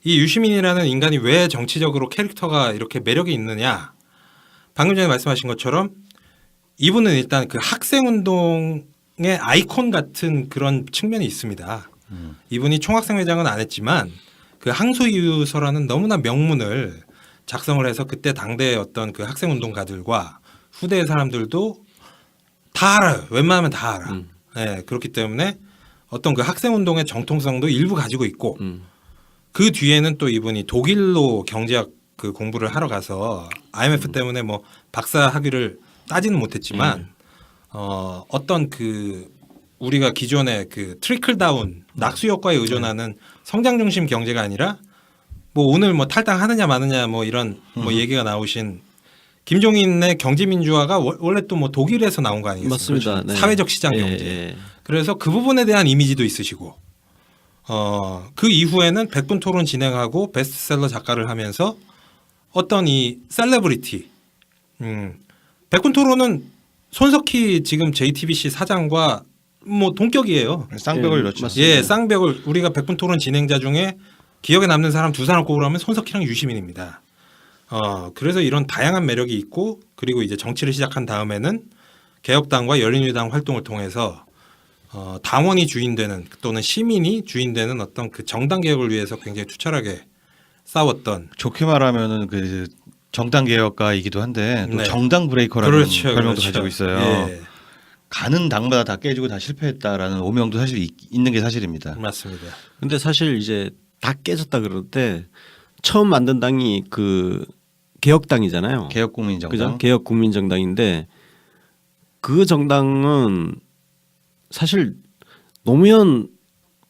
S1: 이 유시민이라는 인간이 왜 정치적으로 캐릭터가 이렇게 매력이 있느냐. 방금 전에 말씀하신 것처럼 이분은 일단 그 학생운동의 아이콘 같은 그런 측면이 있습니다. 이분이 총학생회장은 안 했지만 그 항소이유서라는 너무나 명문을 작성을 해서 그때 당대의 어떤 그 학생운동가들과 후대의 사람들도 다 알아요. 웬만하면 다 알아. 예, 그렇기 때문에 어떤 그 학생운동의 정통성도 일부 가지고 있고 그 뒤에는 또 이분이 독일로 경제학 그 공부를 하러 가서 IMF 때문에 뭐 박사 학위를 따지는 못했지만 어떤 그 우리가 기존의 그 트리클 다운 낙수 효과에 의존하는 성장 중심 경제가 아니라 뭐 오늘 뭐 탈당하느냐 마느냐 뭐 이런 뭐 얘기가 나오신 김종인의 경제민주화가 원래 또 뭐 독일에서 나온 거 아니겠습니까?
S3: 맞습니다. 네.
S1: 사회적 시장
S3: 예,
S1: 경제.
S3: 예.
S1: 그래서 그 부분에 대한 이미지도 있으시고 그 이후에는 백분 토론 진행하고 베스트셀러 작가를 하면서 어떤 이 셀레브리티 백분 토론은 손석희 지금 JTBC 사장과 뭐 동격이에요.
S2: 쌍벽을
S3: 예,
S2: 이뤘죠.
S3: 맞습니다.
S1: 예, 쌍벽을 우리가 백분 토론 진행자 중에 기억에 남는 사람 두 사람 꼽으라면 손석희랑 유시민입니다. 그래서 이런 다양한 매력이 있고 그리고 이제 정치를 시작한 다음에는 개혁당과 열린우리당 활동을 통해서 당원이 주인되는 또는 시민이 주인되는 어떤 그 정당 개혁을 위해서 굉장히 투철하게 싸웠던
S2: 좋게 말하면은 그 정당 개혁가이기도 한데 또
S1: 네.
S2: 정당 브레이커라는
S1: 그렇죠,
S2: 별명도
S1: 그렇죠.
S2: 가지고 있어요.
S1: 예,
S2: 가는 당마다 다 깨지고 다 실패했다라는 오명도 사실 있는 게 사실입니다.
S1: 맞습니다.
S3: 근데 사실 이제 다 깨졌다 그럴 때 처음 만든 당이 그 개혁당이잖아요.
S2: 개혁국민정당.
S3: 그죠? 개혁국민정당인데 그 정당은 사실 노무현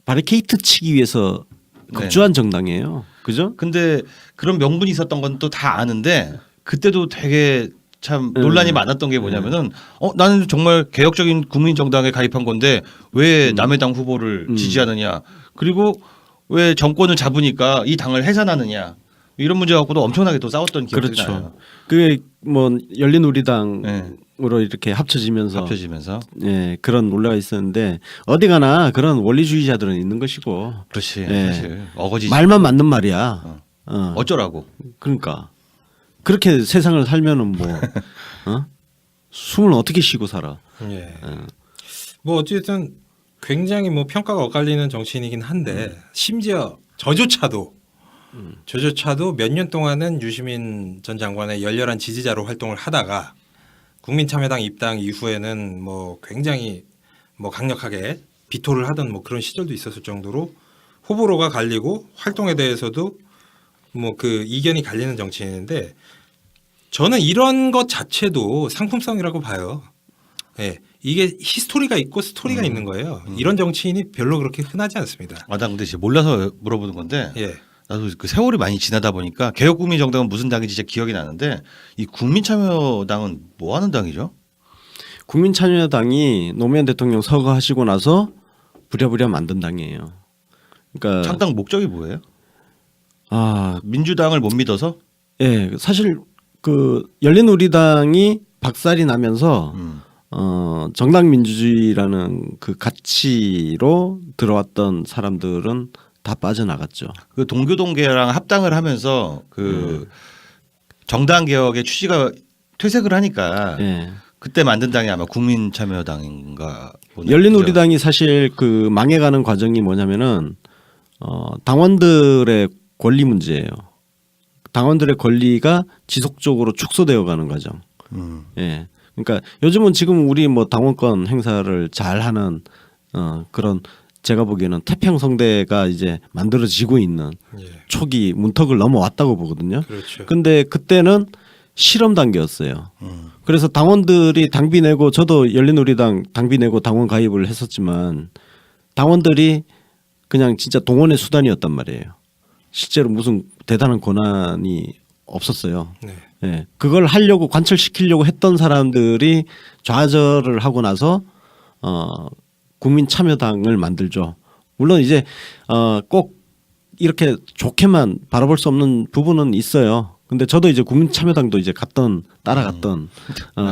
S3: 바리케이트 치기 위해서 급조한 정당이에요. 그죠?
S2: 근데 그런 명분이 있었던 건 또 다 아는데 그때도 되게 참 논란이 많았던 게 뭐냐면은 나는 정말 개혁적인 국민정당에 가입한 건데 왜 남의 당 후보를 지지하느냐 그리고 왜 정권을 잡으니까 이 당을 해산하느냐 이런 문제 갖고도 엄청나게 또 싸웠던 기억이
S3: 그렇죠.
S2: 나요.
S3: 그게 뭐 열린우리당으로
S2: 네.
S3: 이렇게 합쳐지면서 예, 그런 논란가 있었는데 어디 가나 그런 원리주의자들은 있는 것이고
S2: 그렇지
S3: 예.
S2: 사실 어거지
S3: 말만 맞는 말이야.
S2: 어쩌라고.
S3: 그러니까 그렇게 세상을 살면은 뭐 숨을 어떻게 쉬고 살아?
S1: 예. 뭐 어쨌든 굉장히 뭐 평가가 엇갈리는 정치인이긴 한데 심지어 저조차도 몇 년 동안은 유시민 전 장관의 열렬한 지지자로 활동을 하다가 국민참여당 입당 이후에는 뭐 굉장히 뭐 강력하게 비토를 하던 뭐 그런 시절도 있었을 정도로 호불호가 갈리고 활동에 대해서도 뭐 그 이견이 갈리는 정치인인데 저는 이런 것 자체도 상품성이라고 봐요. 예. 이게 히스토리가 있고 스토리가 있는 거예요. 이런 정치인이 별로 그렇게 흔하지 않습니다.
S2: 아, 나 근데 진짜 몰라서 물어보는 건데
S1: 예.
S2: 나도 그 세월이 많이 지나다 보니까 개혁국민정당은 무슨 당인지 진짜 기억이 나는데 이 국민참여당은 뭐 하는 당이죠?
S3: 국민참여당이 노무현 대통령 서거하시고 나서 부랴부랴 만든 당이에요. 그러니까
S2: 창당 목적이 뭐예요?
S3: 아,
S2: 민주당을 못 믿어서?
S3: 예, 사실 그 열린우리당이 박살이 나면서 정당 민주주의라는 그 가치로 들어왔던 사람들은 다 빠져나갔죠.
S2: 그 동교동계랑 합당을 하면서 그 정당 개혁의 취지가 퇴색을 하니까
S3: 예.
S2: 그때 만든 당이 아마 국민참여당인가 보네요.
S3: 열린우리당이 사실 그 망해가는 과정이 뭐냐면은 당원들의 권리 문제예요. 당원들의 권리가 지속적으로 축소되어 가는 과정. 예. 그러니까 요즘은 지금 우리 뭐 당원권 행사를 잘하는 그런 제가 보기에는 태평성대가 이제 만들어지고 있는
S1: 예.
S3: 초기 문턱을 넘어왔다고 보거든요.
S1: 그렇죠.
S3: 근데 그때는 실험 단계였어요. 그래서 당원들이 당비 내고 저도 열린우리당 당비 내고 당원 가입을 했었지만 당원들이 그냥 진짜 동원의 수단이었단 말이에요. 실제로 무슨 대단한 권한이 없었어요.
S1: 네.
S3: 예. 그걸 하려고 관철시키려고 했던 사람들이 좌절을 하고 나서 국민참여당을 만들죠. 물론 이제 꼭 이렇게 좋게만 바라볼 수 없는 부분은 있어요. 근데 저도 이제 국민참여당도 이제 따라갔던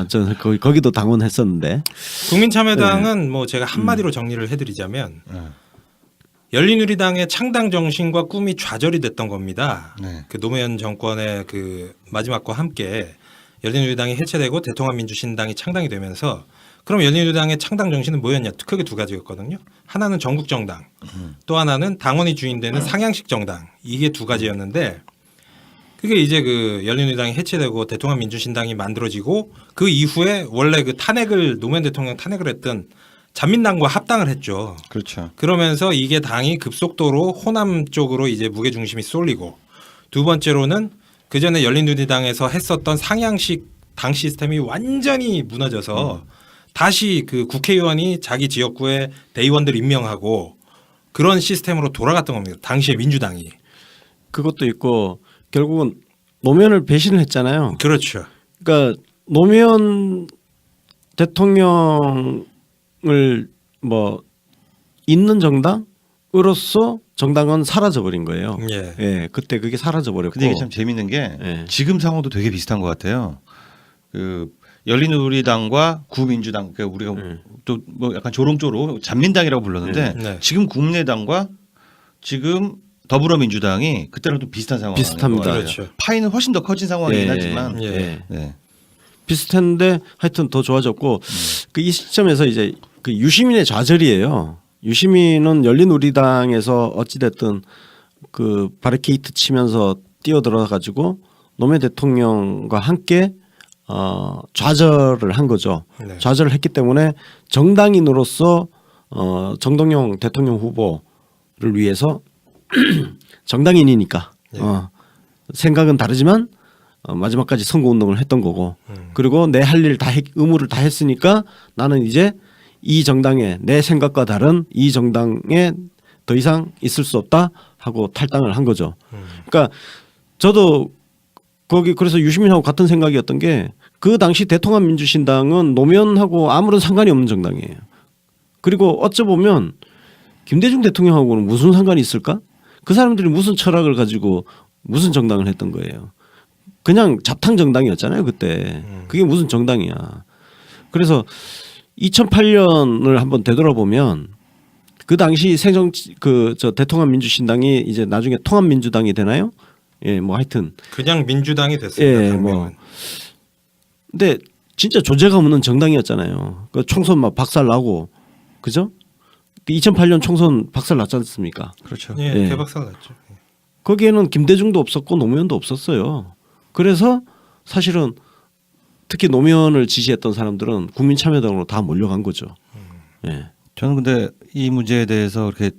S3: 저 거기도 당원했었는데
S1: 국민참여당은 뭐 제가 한마디로 정리를 해드리자면 열린우리당의 창당 정신과 꿈이 좌절이 됐던 겁니다.
S2: 네.
S1: 그 노무현 정권의 그 마지막과 함께 열린우리당이 해체되고 대통합민주신당이 창당이 되면서 그럼 열린우리당의 창당 정신은 뭐였냐? 크게 두 가지였거든요. 하나는 전국정당, 또 하나는 당원이 주인되는 상향식 정당. 이게 두 가지였는데 그게 이제 그 열린우리당이 해체되고 대통합민주신당이 만들어지고 그 이후에 원래 그 노무현 대통령 탄핵을 했던 잔민당과 합당을 했죠.
S2: 그렇죠.
S1: 그러면서 이게 당이 급속도로 호남 쪽으로 이제 무게 중심이 쏠리고 두 번째로는 그 전에 열린우리당에서 했었던 상향식 당 시스템이 완전히 무너져서 다시 그 국회의원이 자기 지역구에 대의원들 임명하고 그런 시스템으로 돌아갔던 겁니다. 당시에 민주당이.
S3: 그것도 있고 결국은 노무현을 배신을 했잖아요.
S1: 그렇죠.
S3: 그러니까 노무현 대통령을 뭐 있는 정당으로서 정당은 사라져 버린 거예요.
S1: 예.
S3: 예, 그때 그게 사라져 버렸고.
S2: 근데 이게 참 재밌는 게
S3: 예.
S2: 지금 상황도 되게 비슷한 것 같아요. 그 열린우리당과 구민주당, 그러니까 우리가 또 뭐 약간 조롱조로 잔민당이라고 불렀는데
S1: 네.
S2: 지금 국민의당과 지금 더불어민주당이 그때랑 좀 비슷한 상황.
S3: 비슷합니다.
S1: 그렇죠.
S2: 파이는 훨씬 더 커진 상황이긴
S3: 예,
S2: 하지만
S1: 예.
S2: 네.
S3: 비슷했는데 하여튼 더 좋아졌고 그 이 시점에서 이제 그 유시민의 좌절이에요. 유시민은 열린우리당에서 어찌됐든 그 바리케이트 치면서 뛰어들어 가지고 노무현 대통령과 함께 좌절을 한 거죠.
S1: 네.
S3: 좌절을 했기 때문에 정당인으로서 정동영 대통령 후보를 위해서 정당인이니까
S1: 예.
S3: 생각은 다르지만 마지막까지 선거운동을 했던 거고 그리고 내 할 일 다 의무를 다 했으니까 나는 이제 이 정당에 내 생각과 다른 이 정당에 더 이상 있을 수 없다 하고 탈당을 한 거죠. 그러니까 저도 거기 그래서 유시민하고 같은 생각이었던 게 그 당시 대통합민주신당은 노무현하고 아무런 상관이 없는 정당이에요. 그리고 어쩌보면 김대중 대통령하고는 무슨 상관이 있을까? 그 사람들이 무슨 철학을 가지고 무슨 정당을 했던 거예요. 그냥 잡탕 정당이었잖아요 그때. 그게 무슨 정당이야. 그래서 2008년을 한번 되돌아보면 그 당시 새정치 저 대통합민주신당이 이제 나중에 통합민주당이 되나요? 예, 뭐 하여튼
S1: 그냥 민주당이 됐습니다.
S3: 예,
S1: 당명은.
S3: 뭐. 근데 진짜 존재감 없는 정당이었잖아요. 그 총선 막 박살 나고 그죠? 2008년 총선 박살 났지 않습니까?
S2: 그렇죠.
S1: 예,
S3: 예.
S1: 대박살 났죠.
S3: 거기에는 김대중도 없었고 노무현도 없었어요. 그래서 사실은 특히 노무현을 지지했던 사람들은 국민참여당으로 다 몰려간 거죠. 예.
S2: 저는 근데 이 문제에 대해서 그렇게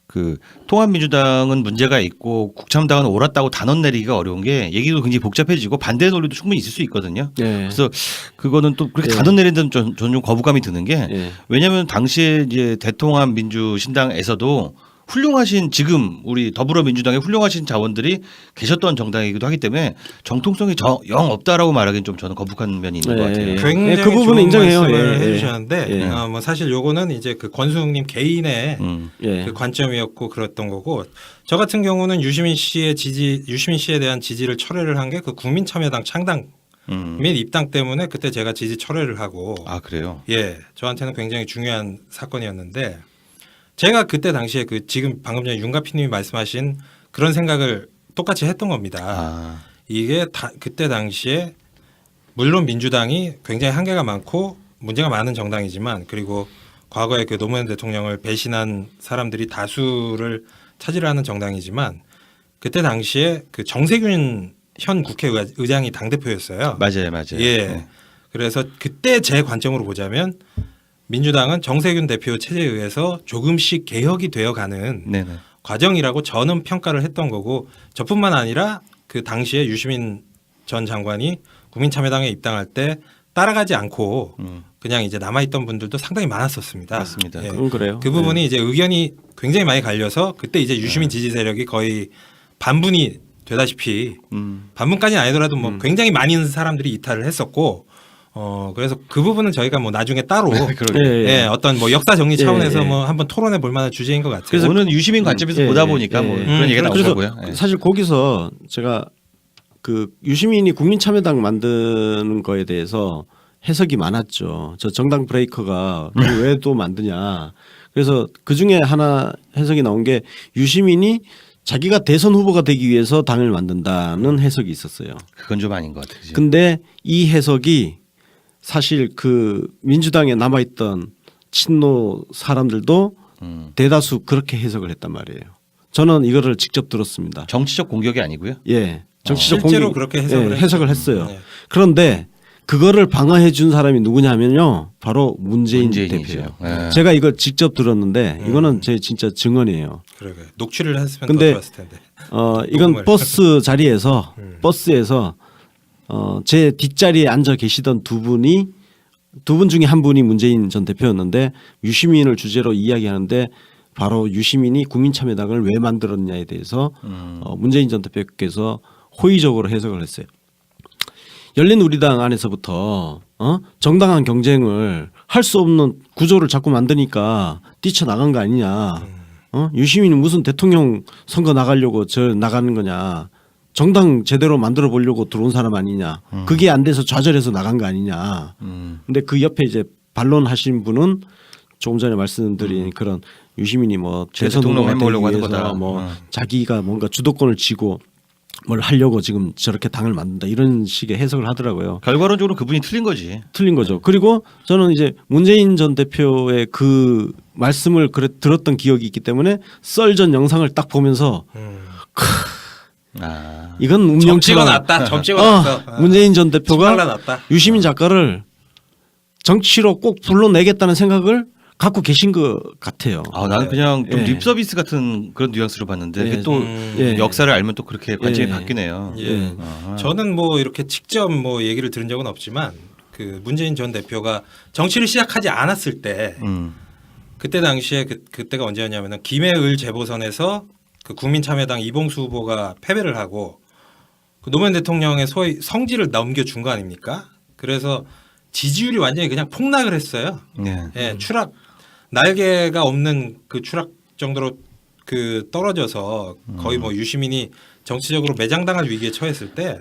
S2: 그 통합민주당은 문제가 있고 국참당은 옳았다고 단언 내리기가 어려운 게 얘기도 굉장히 복잡해지고 반대 논리도 충분히 있을 수 있거든요.
S3: 예.
S2: 그래서 그거는 또 그렇게
S3: 예.
S2: 단언 내리는 데는 저는 좀 거부감이 드는 게
S3: 예.
S2: 왜냐하면 당시에 이제 대통합민주신당에서도 훌륭하신 지금 우리 더불어민주당의 훌륭하신 자원들이 계셨던 정당이기도 하기 때문에 정통성이 영 없다라고 말하기는 좀 저는 거북한 면이 있는 것 같아요.
S3: 예.
S1: 굉장히
S3: 그 부분은
S1: 좋은
S3: 인정해요.
S1: 말씀을
S3: 예, 예.
S1: 해주셨는데
S3: 예.
S1: 뭐 사실 요거는 이제 그 권수웅님 개인의
S3: 예.
S1: 그 관점이었고 그랬던 거고 저 같은 경우는 유시민 씨에 대한 지지를 철회를 한 게 그 국민참여당 창당 및 입당 때문에 그때 제가 지지 철회를 하고
S2: 아 그래요?
S1: 예 저한테는 굉장히 중요한 사건이었는데 제가 그때 당시에 그 지금 방금 전에 윤가피님이 말씀하신 그런 생각을 똑같이 했던 겁니다.
S2: 아.
S1: 이게 그때 당시에 물론 민주당이 굉장히 한계가 많고 문제가 많은 정당이지만 그리고 과거에 그 노무현 대통령을 배신한 사람들이 다수를 차지하는 정당이지만 그때 당시에 그 정세균 현 국회의장이 당대표였어요.
S2: 맞아요.
S1: 예.
S2: 네.
S1: 그래서 그때 제 관점으로 보자면 민주당은 정세균 대표 체제에 의해서 조금씩 개혁이 되어가는
S2: 네네.
S1: 과정이라고 저는 평가를 했던 거고 저뿐만 아니라 그 당시에 유시민 전 장관이 국민참여당에 입당할 때 따라가지 않고 그냥 이제 남아있던 분들도 상당히 많았었습니다.
S2: 맞습니다.
S1: 예.
S3: 그래요.
S1: 그 부분이 이제 의견이 굉장히 많이 갈려서 그때 이제 유시민 지지 세력이 거의 반분이 되다시피 반분까지는 아니더라도 뭐 굉장히 많은 사람들이 이탈을 했었고 그래서 그 부분은 저희가 뭐 나중에 따로 예, 어떤 뭐 역사 정리 차원에서 뭐 한번 토론해 볼 만한 주제인 것 같아요.
S2: 그래서 오늘 유시민 관점에서 보다 보니까 뭐 그런 얘기가
S3: 그래서
S2: 나오고요. 예.
S3: 사실 거기서 제가 그 유시민이 국민참여당 만드는 거에 대해서 해석이 많았죠. 저 정당 브레이커가 왜 또 만드냐. 그래서 그 중에 하나 해석이 나온 게 유시민이 자기가 대선 후보가 되기 위해서 당을 만든다는 해석이 있었어요.
S2: 그건 좀 아닌 것 같아요. 그죠?
S3: 근데 이 해석이 사실 그 민주당에 남아있던 친노 사람들도 대다수 그렇게 해석을 했단 말이에요. 저는 이거를 직접 들었습니다.
S2: 정치적 공격이 아니고요.
S3: 예, 정치적
S1: 실제로
S3: 공격,
S1: 그렇게 해석을
S3: 예, 해석을 했어요.
S1: 네.
S3: 그런데 그거를 방어해 준 사람이 누구냐면요, 바로 문재인
S2: 문재인이죠.
S3: 대표예요.
S2: 예.
S3: 제가 이걸 직접 들었는데 이거는 제 진짜 증언이에요.
S1: 그러게 녹취를 했으면
S3: 근데
S1: 더 좋았을 텐데.
S3: 이건
S1: 녹음을.
S3: 버스 자리에서 버스에서 제 뒷자리에 앉아 계시던 두 분 중에 한 분이 문재인 전 대표였는데 유시민을 주제로 이야기하는데 바로 유시민이 국민참여당을 왜 만들었냐에 대해서 문재인 전 대표께서 호의적으로 해석을 했어요. 열린우리당 안에서부터 정당한 경쟁을 할 수 없는 구조를 자꾸 만드니까 뛰쳐나간 거 아니냐. 유시민이 무슨 대통령 선거 나가려고 저 나가는 거냐. 정당 제대로 만들어 보려고 들어온 사람 아니냐. 그게 안 돼서 좌절해서 나간 거 아니냐. 근데 그 옆에 이제 반론하신 분은 조금 전에 말씀드린 그런 유시민이 뭐 대선
S2: 대통령
S3: 후보가 되기
S2: 해보려고 하는
S3: 위해서
S2: 거다.
S3: 뭐 자기가 뭔가 주도권을 쥐고 뭘 하려고 지금 저렇게 당을 만든다 이런 식의 해석을 하더라고요.
S2: 결과론적으로 그분이 틀린 거지.
S3: 틀린 거죠. 그리고 저는 이제 문재인 전 대표의 그 말씀을 들었던 기억이 있기 때문에 썰 전 영상을 딱 보면서 이건
S1: 점
S3: 운명처럼
S1: 찍어놨다. 점 찍어놨어.
S3: 문재인 전 대표가
S1: 놨다.
S3: 유시민 작가를 정치로 꼭 불러내겠다는 생각을 갖고 계신 것 같아요.
S2: 나는 그냥 좀
S3: 예.
S2: 립서비스 같은 그런 뉘앙스로 봤는데
S3: 예.
S2: 그게 또
S3: 예.
S2: 역사를 알면 또 그렇게 관점이
S3: 예.
S2: 바뀌네요.
S1: 예. 저는 뭐 이렇게 직접 뭐 얘기를 들은 적은 없지만 그 문재인 전 대표가 정치를 시작하지 않았을 때 그때 당시에 그때가 언제였냐면은 김해을 재보선에서 그 국민참여당 이봉수 후보가 패배를 하고 그 노무현 대통령의 소위 성질을 넘겨준 거 아닙니까? 그래서 지지율이 완전히 그냥 폭락을 했어요. 예, 추락 날개가 없는 그 추락 정도로 그 떨어져서 거의 뭐 유시민이 정치적으로 매장당할 위기에 처했을 때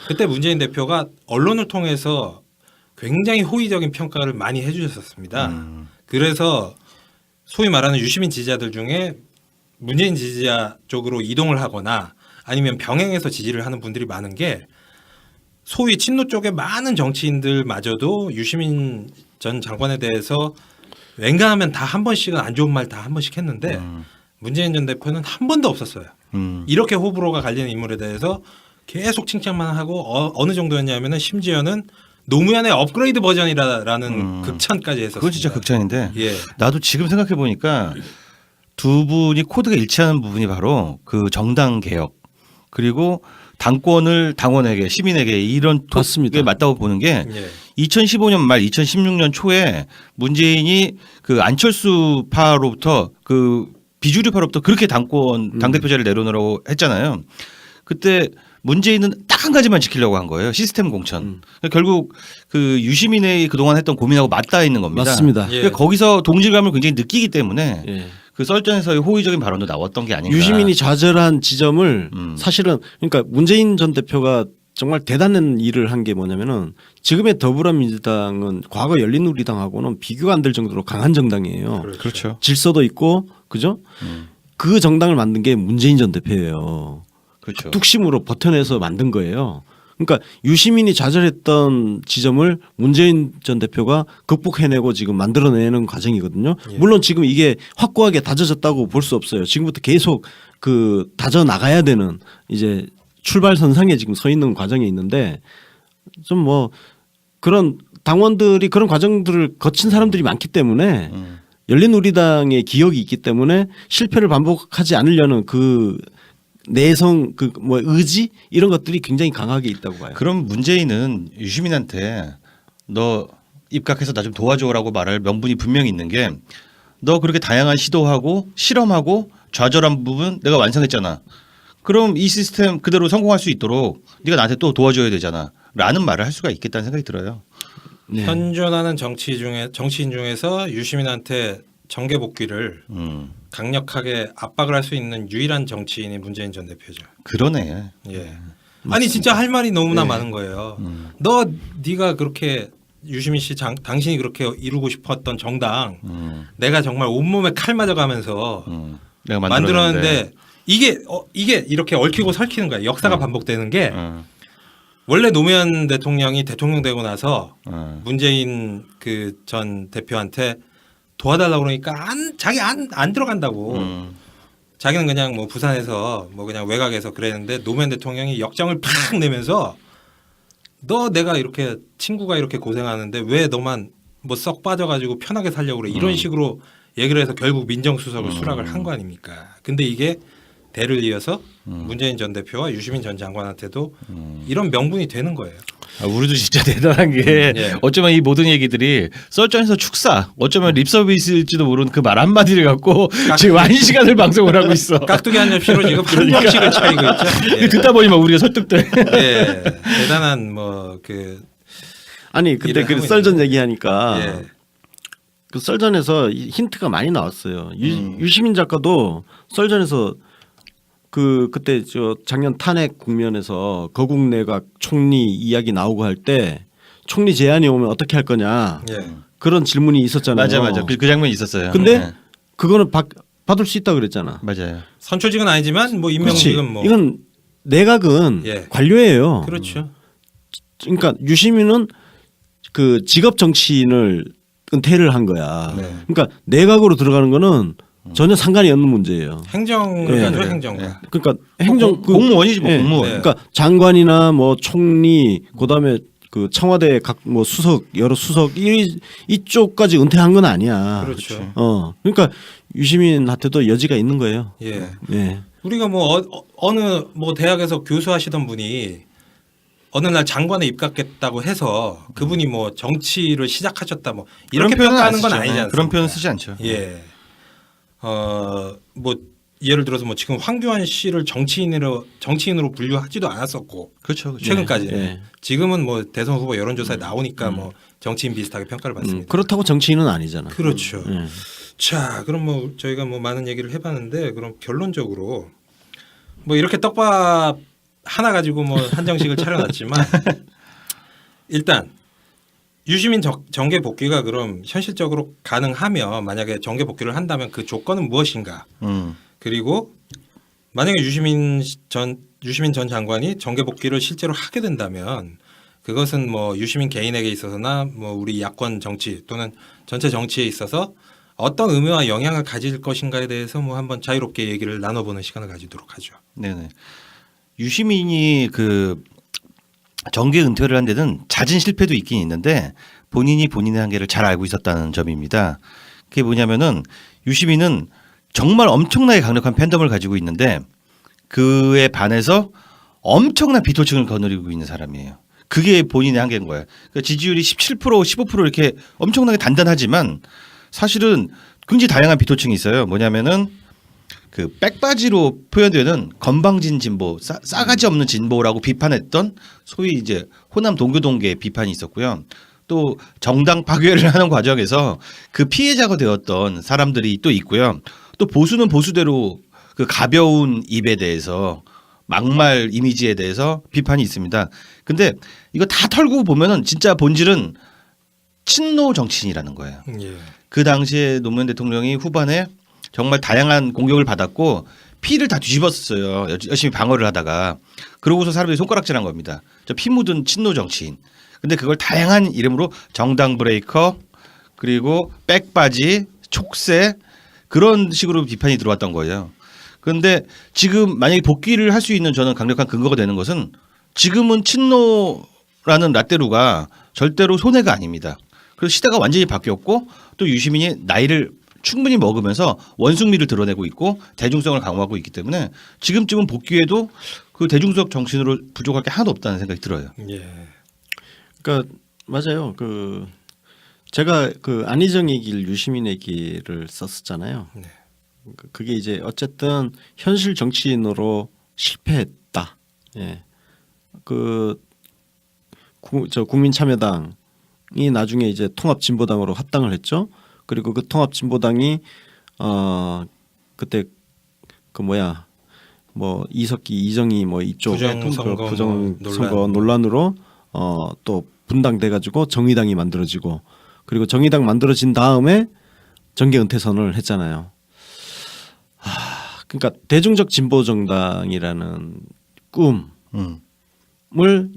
S1: 그때 문재인 대표가 언론을 통해서 굉장히 호의적인 평가를 많이 해주셨었습니다. 그래서 소위 말하는 유시민 지지자들 중에 문재인 지지자 쪽으로 이동을 하거나 아니면 병행해서 지지를 하는 분들이 많은 게 소위 친노 쪽의 많은 정치인들마저도 유시민 전 장관에 대해서 왠가하면 다 한 번씩은 안 좋은 말 다 한 번씩 했는데 문재인 전 대표는 한 번도 없었어요. 이렇게 호불호가 갈리는 인물에 대해서 계속 칭찬만 하고 어느 정도였냐면은 심지어는 노무현의 업그레이드 버전이라는 극찬까지 했었어요.
S2: 그건 진짜 극찬인데
S1: 예.
S2: 나도 지금 생각해 보니까 두 분이 코드가 일치하는 부분이 바로 그 정당 개혁 그리고 당권을 당원에게 시민에게 이런
S3: 맞습니다.
S2: 게 맞다고 보는 게
S1: 예.
S2: 2015년 말 2016년 초에 문재인이 그 안철수파로부터 그 비주류파로부터 그렇게 당권 당대표자를 내려놓으라고 했잖아요. 그때 문재인은 딱 한 가지만 지키려고 한 거예요. 시스템 공천. 결국 그 유시민의 그동안 했던 고민하고 맞닿아 있는 겁니다.
S3: 맞습니다.
S1: 예.
S2: 그러니까 거기서 동질감을 굉장히 느끼기 때문에
S3: 예.
S2: 그 썰전에서의 호의적인 발언도 나왔던 게 아닌가.
S3: 유시민이 좌절한 지점을 사실은 그러니까 문재인 전 대표가 정말 대단한 일을 한 게 뭐냐면은 지금의 더불어민주당은 과거 열린우리당하고는 비교가 안 될 정도로 강한 정당이에요.
S2: 그렇죠.
S3: 질서도 있고 그죠? 그 정당을 만든 게 문재인 전 대표예요.
S2: 그렇죠.
S3: 뚝심으로 버텨내서 만든 거예요. 그러니까 유시민이 좌절했던 지점을 문재인 전 대표가 극복해내고 지금 만들어내는 과정이거든요.
S1: 예.
S3: 물론 지금 이게 확고하게 다져졌다고 볼 수 없어요. 지금부터 계속 그 다져 나가야 되는 이제 출발선상에 지금 서 있는 과정에 있는데 좀 뭐 그런 당원들이 그런 과정들을 거친 사람들이 많기 때문에 열린우리당의 기억이 있기 때문에 실패를 반복하지 않으려는 그 내성 그 뭐 의지 이런 것들이 굉장히 강하게 있다고 봐요.
S2: 그럼 문재인은 유시민한테 너 입각해서 나 좀 도와줘라고 말할 명분이 분명히 있는 게 너 그렇게 다양한 시도하고 실험하고 좌절한 부분 내가 완성했잖아. 그럼 이 시스템 그대로 성공할 수 있도록 네가 나한테 또 도와줘야 되잖아. 라는 말을 할 수가 있겠다는 생각이 들어요.
S3: 네.
S1: 현존하는 정치인 중에서 유시민한테 정계 복귀를 강력하게 압박을 할 수 있는 유일한 정치인이 문재인 전 대표죠.
S2: 그러네.
S1: 예. 아니 진짜 할 말이 너무나 많은 거예요. 네가 그렇게 유시민 씨 당신이 그렇게 이루고 싶었던 정당 내가 정말 온몸에 칼 맞아가면서
S2: 내가
S1: 만들었는데 이게 이렇게 얽히고 설키는 거야. 역사가 반복되는 게 원래 노무현 대통령이 대통령 되고 나서 문재인 그 전 대표한테 도와달라고 그러니까 자기 안 들어간다고. 자기는 그냥 뭐 부산에서 뭐 그냥 외곽에서 그랬는데 노무현 대통령이 역정을 팍 내면서 너 내가 이렇게 친구가 이렇게 고생하는데 왜 너만 뭐 썩 빠져가지고 편하게 살려고 그래 이런 식으로 얘기를 해서 결국 민정수석을 수락을 한 거 아닙니까? 근데 이게 대를 이어서 문재인 전 대표와 유시민 전 장관한테도 이런 명분이 되는 거예요.
S2: 우리도 진짜 대단한 게
S1: 예.
S2: 어쩌면 이 모든 얘기들이 썰전에서 축사 어쩌면 립서비스일지도 모르는 그 말 한마디를 갖고 지금 1시간을 방송을 하고 있어.
S1: 깍두기 한 접시로 지금 한 접시를 차리고 있죠. 예.
S2: 듣다 보니 막 우리가 설득돼.
S1: 예. 대단한 뭐 그
S3: 아니 근데
S1: 일을
S3: 그
S1: 하고
S3: 썰전
S1: 있는
S3: 얘기하니까
S1: 예.
S3: 그 썰전에서 힌트가 많이 나왔어요. 유시민 작가도 썰전에서 그때 저 작년 탄핵 국면에서 거국 내각 총리 이야기 나오고 할 때 총리 제안이 오면 어떻게 할 거냐
S1: 예.
S3: 그런 질문이 있었잖아요.
S2: 맞아. 그 장면이 있었어요.
S3: 근데
S2: 네.
S3: 그거는 받을 수 있다 그랬잖아.
S2: 맞아요.
S1: 선초직은 아니지만 뭐
S3: 그렇지.
S1: 임명직은 뭐
S3: 이건 내각은
S1: 예.
S3: 관료예요.
S1: 그렇죠.
S3: 그러니까 유시민은 그 직업 정치인을 은퇴를 한 거야.
S1: 네.
S3: 그러니까 내각으로 들어가는 거는 전혀 상관이 없는 문제예요.
S1: 행정가죠.
S3: 예.
S1: 행정가.
S3: 그러니까 행정
S2: 공무원이지 뭐
S3: 예.
S2: 공무원.
S1: 네.
S3: 그러니까 장관이나 뭐 총리 그다음에 그 청와대 각 뭐 수석 여러 수석 이쪽까지 은퇴한 건 아니야.
S1: 그렇죠.
S3: 그러니까 유시민한테도 여지가 있는 거예요.
S1: 예.
S3: 예.
S1: 우리가 뭐 어느 뭐 대학에서 교수하시던 분이 어느 날 장관에 입각했다고 해서 그분이 뭐 정치를 시작하셨다 뭐 이렇게
S2: 그런 표현은 안
S1: 평가하는 건
S2: 쓰죠.
S1: 아니지 않습니까?
S2: 그런 표현 쓰지 않죠.
S1: 예. 뭐 예를 들어서 뭐 지금 황교안 씨를 정치인으로 분류하지도 않았었고
S2: 그렇죠.
S1: 최근까지는
S3: 예.
S1: 지금은 뭐 대선 후보 여론조사에 나오니까 뭐 정치인 비슷하게 평가를 받습니다.
S3: 그렇다고 정치인은 아니잖아.
S1: 그렇죠.
S3: 예.
S1: 자, 그럼 뭐 저희가 뭐 많은 얘기를 해봤는데 그럼 결론적으로 뭐 이렇게 떡밥 하나 가지고 뭐 한정식을 차려놨지만 일단 유시민 정계 복귀가 그럼 현실적으로 가능하면 만약에 정계 복귀를 한다면 그 조건은 무엇인가? 그리고 만약에 유시민 전 장관이 정계 복귀를 실제로 하게 된다면 그것은 뭐 유시민 개인에게 있어서나 뭐 우리 야권 정치 또는 전체 정치에 있어서 어떤 의미와 영향을 가질 것인가에 대해서 뭐 한번 자유롭게 얘기를 나눠보는 시간을 가지도록 하죠.
S2: 네네. 유시민이 그 정계 은퇴를 한 데는 잦은 실패도 있긴 있는데 본인이 본인의 한계를 잘 알고 있었다는 점입니다. 그게 뭐냐면은 유시민은 정말 엄청나게 강력한 팬덤을 가지고 있는데 그에 반해서 엄청난 비토층을 거느리고 있는 사람이에요. 그게 본인의 한계인 거예요. 그러니까 지지율이 17%, 15% 이렇게 엄청나게 단단하지만 사실은 굉장히 다양한 비토층이 있어요. 뭐냐면은 그 백바지로 표현되는 건방진 진보, 싸가지 없는 진보라고 비판했던 소위 이제 호남 동교동계의 비판이 있었고요. 또 정당 파괴를 하는 과정에서 그 피해자가 되었던 사람들이 또 있고요. 또 보수는 보수대로 그 가벼운 입에 대해서 막말 이미지에 대해서 비판이 있습니다. 근데 이거 다 털고 보면은 진짜 본질은 친노 정치인이라는 거예요.
S1: 예.
S2: 그 당시에 노무현 대통령이 후반에 정말 다양한 공격을 받았고 피를 다 뒤집었어요. 열심히 방어를 하다가 그러고서 사람들이 손가락질한 겁니다. 저 피 묻은 친노 정치인. 근데 그걸 다양한 이름으로 정당 브레이커 그리고 백바지 촉새 그런 식으로 비판이 들어왔던 거예요. 그런데 지금 만약에 복귀를 할 수 있는 저는 강력한 근거가 되는 것은 지금은 친노라는 라떼루가 절대로 손해가 아닙니다. 그래서 시대가 완전히 바뀌었고 또 유시민이 나이를 충분히 먹으면서 원숭미를 드러내고 있고 대중성을 강화하고 있기 때문에 지금쯤은 복귀해도 그 대중적 정신으로 부족할 게 하나도 없다는 생각이 들어요.
S1: 예.
S3: 그러니까 맞아요. 그 제가 그 안희정의 길, 유시민의 길을 썼었잖아요.
S1: 네.
S3: 그게 이제 어쨌든 현실 정치인으로 실패했다. 예. 저 국민참여당이 나중에 이제 통합진보당으로 합당을 했죠. 그리고 그 통합진보당이 그때 그 뭐야 뭐 이석기, 이정희 뭐 이쪽 부정선거 논란으로 또 분당돼 가지고 정의당이 만들어지고 그리고 정의당 만들어진 다음에 정계 은퇴 선언을 했잖아요. 그러니까 대중적 진보 정당이라는 꿈을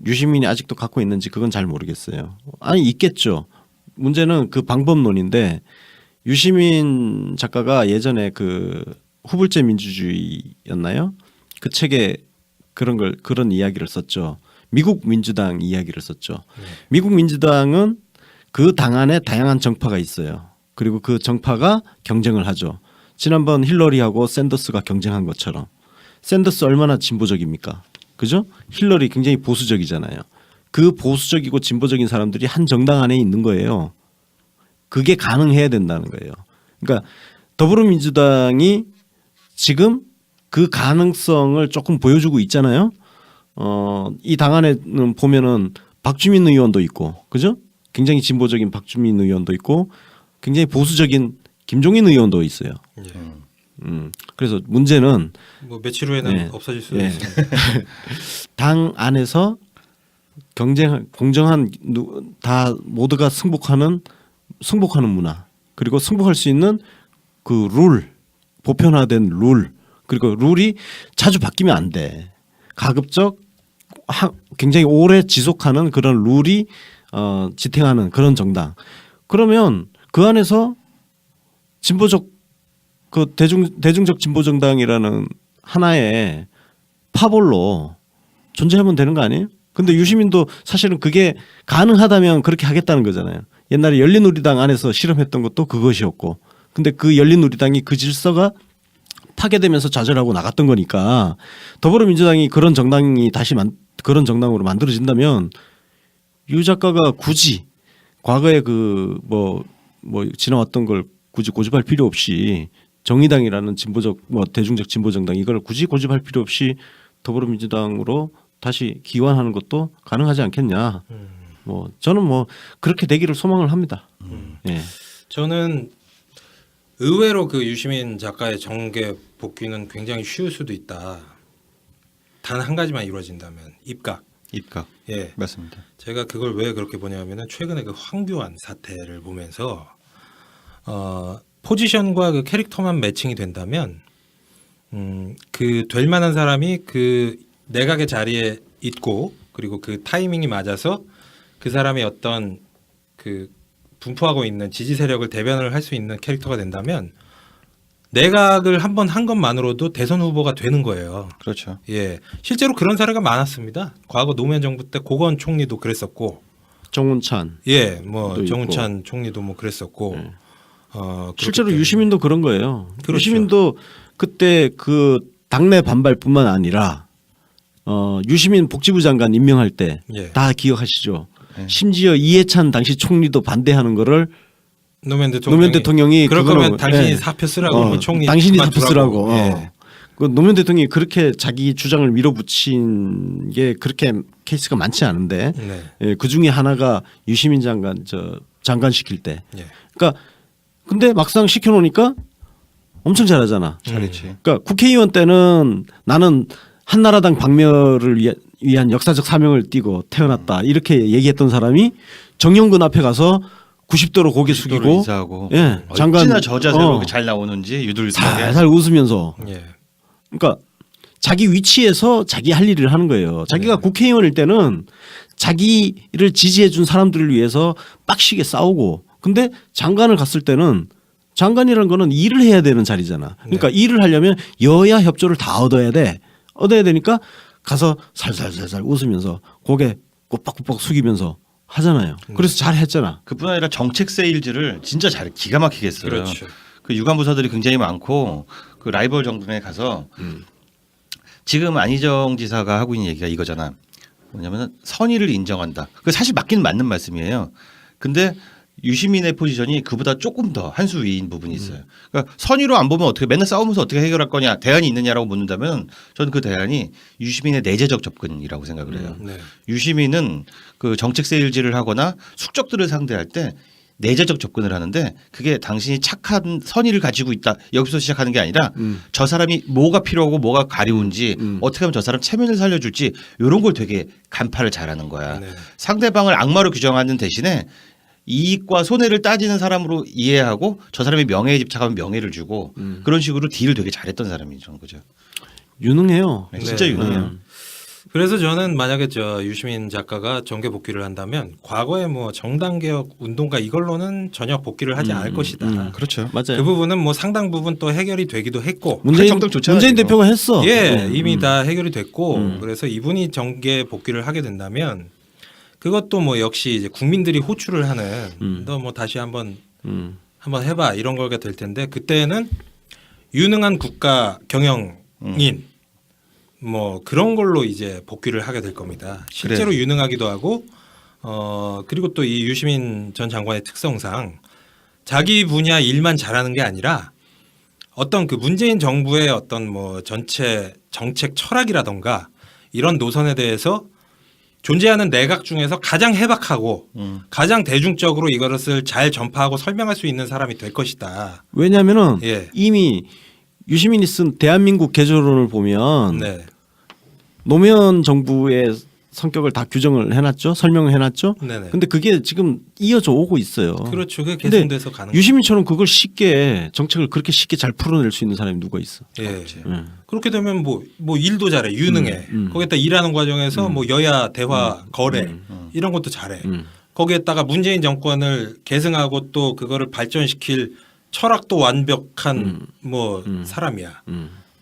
S3: 유시민이 아직도 갖고 있는지 그건 잘 모르겠어요. 아니 있겠죠. 문제는 그 방법론인데 유시민 작가가 예전에 그 후불제 민주주의였나요? 그 책에 그런 이야기를 썼죠. 미국 민주당 이야기를 썼죠. 미국 민주당은 그 당 안에 다양한 정파가 있어요. 그리고 그 정파가 경쟁을 하죠. 지난번 힐러리하고 샌더스가 경쟁한 것처럼 샌더스 얼마나 진보적입니까? 그죠? 힐러리 굉장히 보수적이잖아요. 그 보수적이고 진보적인 사람들이 한 정당 안에 있는 거예요. 그게 가능해야 된다는 거예요. 그러니까 더불어민주당이 지금 그 가능성을 조금 보여주고 있잖아요. 이 당 안에는 보면은 박주민 의원도 있고, 그죠? 굉장히 진보적인 박주민 의원도 있고, 굉장히 보수적인 김종인 의원도 있어요.
S1: 예.
S3: 그래서 문제는
S1: 뭐 며칠 후에는
S3: 네.
S1: 없어질 수도
S3: 예.
S1: 있습니다.
S3: 당 안에서 공정한 다 모두가 승복하는 문화 그리고 승복할 수 있는 그 룰 보편화된 룰 그리고 룰이 자주 바뀌면 안 돼. 가급적 굉장히 오래 지속하는 그런 룰이 지탱하는 그런 정당. 그러면 그 안에서 진보적 그 대중적 진보 정당이라는 하나의 파벌로 존재하면 되는 거 아니에요? 근데 유시민도 사실은 그게 가능하다면 그렇게 하겠다는 거잖아요. 옛날에 열린우리당 안에서 실험했던 것도 그것이었고, 근데 그 열린우리당이 그 질서가 파괴되면서 좌절하고 나갔던 거니까 더불어민주당이 그런 정당이 다시 그런 정당으로 만들어진다면 유 작가가 굳이 과거에 그 뭐 지나왔던 걸 굳이 고집할 필요 없이 정의당이라는 진보적 뭐 대중적 진보 정당 이걸 굳이 고집할 필요 없이 더불어민주당으로 다시 기원하는 것도 가능하지 않겠냐. 뭐 저는 뭐 그렇게 되기를 소망을 합니다. 예.
S1: 저는 의외로 그 유시민 작가의 정계 복귀는 굉장히 쉬울 수도 있다. 단 한 가지만 이루어진다면 입각. 예,
S2: 맞습니다.
S1: 제가 그걸 왜 그렇게 보냐면은 최근에 그 황교안 사태를 보면서 포지션과 그 캐릭터만 매칭이 된다면 그 될 만한 사람이 그 내각의 자리에 있고 그리고 그 타이밍이 맞아서 그 사람이 어떤 그 분포하고 있는 지지 세력을 대변을 할 수 있는 캐릭터가 된다면 내각을 한번 한 것만으로도 대선 후보가 되는 거예요.
S2: 그렇죠.
S1: 예, 실제로 그런 사례가 많았습니다. 과거 노무현 정부 때 고건 총리도 그랬었고,
S3: 정운찬.
S1: 예, 뭐
S3: 또
S1: 정운찬 총리도 뭐 그랬었고,
S3: 네.
S1: 그렇기
S3: 실제로
S1: 때문에.
S3: 유시민도 그런 거예요.
S1: 그렇죠.
S3: 유시민도 그때 그 당내 반발뿐만 아니라 유시민 복지부 장관 임명할 때 다
S1: 예.
S3: 기억하시죠.
S2: 네.
S3: 심지어 이해찬 당시 총리도 반대하는 거를 노무현 대통령이
S1: 그럴
S3: 그거는,
S1: 거면 당신이
S3: 예.
S1: 사표 쓰라고 뭐 총리
S3: 당신이
S1: 그만
S3: 사표
S1: 두라고.
S3: 쓰라고.
S1: 예.
S3: 그 노무현 대통령이 그렇게 자기 주장을 밀어붙인 게 그렇게 케이스가 많지 않은데
S1: 네.
S3: 예, 그 중에 하나가 유시민 장관 장관 시킬 때.
S1: 예.
S3: 그러니까 근데 막상 시켜놓으니까 엄청 잘하잖아.
S2: 잘했지.
S3: 그러니까 국회의원 때는 나는 한나라당 박멸을 위한 역사적 사명을 띠고 태어났다 이렇게 얘기했던 사람이 정영근 앞에 가서 90도로 고개 숙이고
S2: 인사하고
S3: 예,
S2: 어찌나 저 자세로
S3: 어,
S2: 잘 나오는지 유들유들하게.
S3: 살살 웃으면서
S1: 예.
S3: 그러니까 자기 위치에서 자기 할 일을 하는 거예요. 자기가 국회의원일 때는 자기를 지지해 준 사람들을 위해서 빡시게 싸우고 근데 장관을 갔을 때는 장관이라는 거는 일을 해야 되는 자리잖아. 그러니까 일을 하려면 여야 협조를 다 얻어야 돼. 얻어야 되니까 가서 살살살살 웃으면서 고개 꼬박꼬박 숙이면서 하잖아요. 그래서 잘 했잖아.
S2: 그뿐 아니라 정책 세일즈를 진짜 잘 기가 막히게 했어요.
S1: 그렇죠.
S2: 그 유관부서들이 굉장히 많고 그 라이벌 정부에 가서 지금 안희정 지사가 하고 있는 얘기가 이거잖아. 뭐냐면 선의를 인정한다. 그 사실 맞긴 맞는 말씀이에요. 근데 유시민의 포지션이 그보다 조금 더 한 수 위인 부분이 있어요. 그러니까 선의로 안 보면 어떻게 맨날 싸우면서 어떻게 해결할 거냐 대안이 있느냐라고 묻는다면 저는 그 대안이 유시민의 내재적 접근이라고 생각을 해요.
S1: 네.
S2: 유시민은 그 정책 세일즈를 하거나 숙적들을 상대할 때 내재적 접근을 하는데 그게 당신이 착한 선의를 가지고 있다 여기서 시작하는 게 아니라 저 사람이 뭐가 필요하고 뭐가 가리운지 어떻게 하면 저 사람 체면을 살려줄지 이런 걸 되게 간파를 잘하는 거야.
S1: 네.
S2: 상대방을 악마로 규정하는 대신에 이익과 손해를 따지는 사람으로 이해하고 저 사람이 명예에 집착하면 명예를 주고 그런 식으로 딜을 되게 잘했던 사람이죠. 그죠?
S3: 유능해요.
S2: 네, 진짜
S1: 네.
S2: 유능해요.
S1: 그래서 저는 만약에 저 유시민 작가가 정계 복귀를 한다면 과거에 뭐 정당 개혁 운동가 이걸로는 전혀 복귀를 하지 않을 것이다.
S2: 그렇죠.
S3: 맞아요.
S1: 그 부분은 뭐 상당 부분 또 해결이 되기도 했고
S3: 문재인
S2: 좋잖아요,
S3: 문재인
S2: 지금.
S3: 대표가 했어.
S1: 예, 이미 다 해결이 됐고 그래서 이분이 정계 복귀를 하게 된다면 그것도 뭐 역시 이제 국민들이 호출을 하는 너 뭐 다시 한번 해봐 이런 거가 될 텐데 그때는 유능한 국가 경영인 뭐 그런 걸로 이제 복귀를 하게 될 겁니다. 실제로 유능하기도 하고 그리고 또 이 유시민 전 장관의 특성상 자기 분야 일만 잘하는 게 아니라 어떤 그 문재인 정부의 어떤 뭐 전체 정책 철학이라던가 이런 노선에 대해서 존재하는 내각 중에서 가장 해박하고 가장 대중적으로 이것을 잘 전파하고 설명할 수 있는 사람이 될 것이다.
S3: 왜냐하면은
S1: 예.
S3: 이미 유시민이 쓴 대한민국 개조론을 보면
S1: 네.
S3: 노무현 정부의 성격을 다 규정을 해놨죠, 설명을 해놨죠.
S1: 네네.
S3: 근데 그게 지금 이어져 오고 있어요.
S1: 그렇죠. 그게
S3: 근데
S1: 개선돼서 가는
S3: 유시민처럼 그걸 쉽게 정책을 그렇게 쉽게 잘 풀어낼 수 있는 사람이 누가 있어?
S1: 거죠. 예.
S3: 예.
S1: 그렇게 되면 뭐 일도 잘해, 유능해. 거기다 일하는 과정에서 뭐 여야 대화, 거래 이런 것도 잘해. 거기에다가 문재인 정권을 계승하고 또 그거를 발전시킬 철학도 완벽한 뭐 사람이야.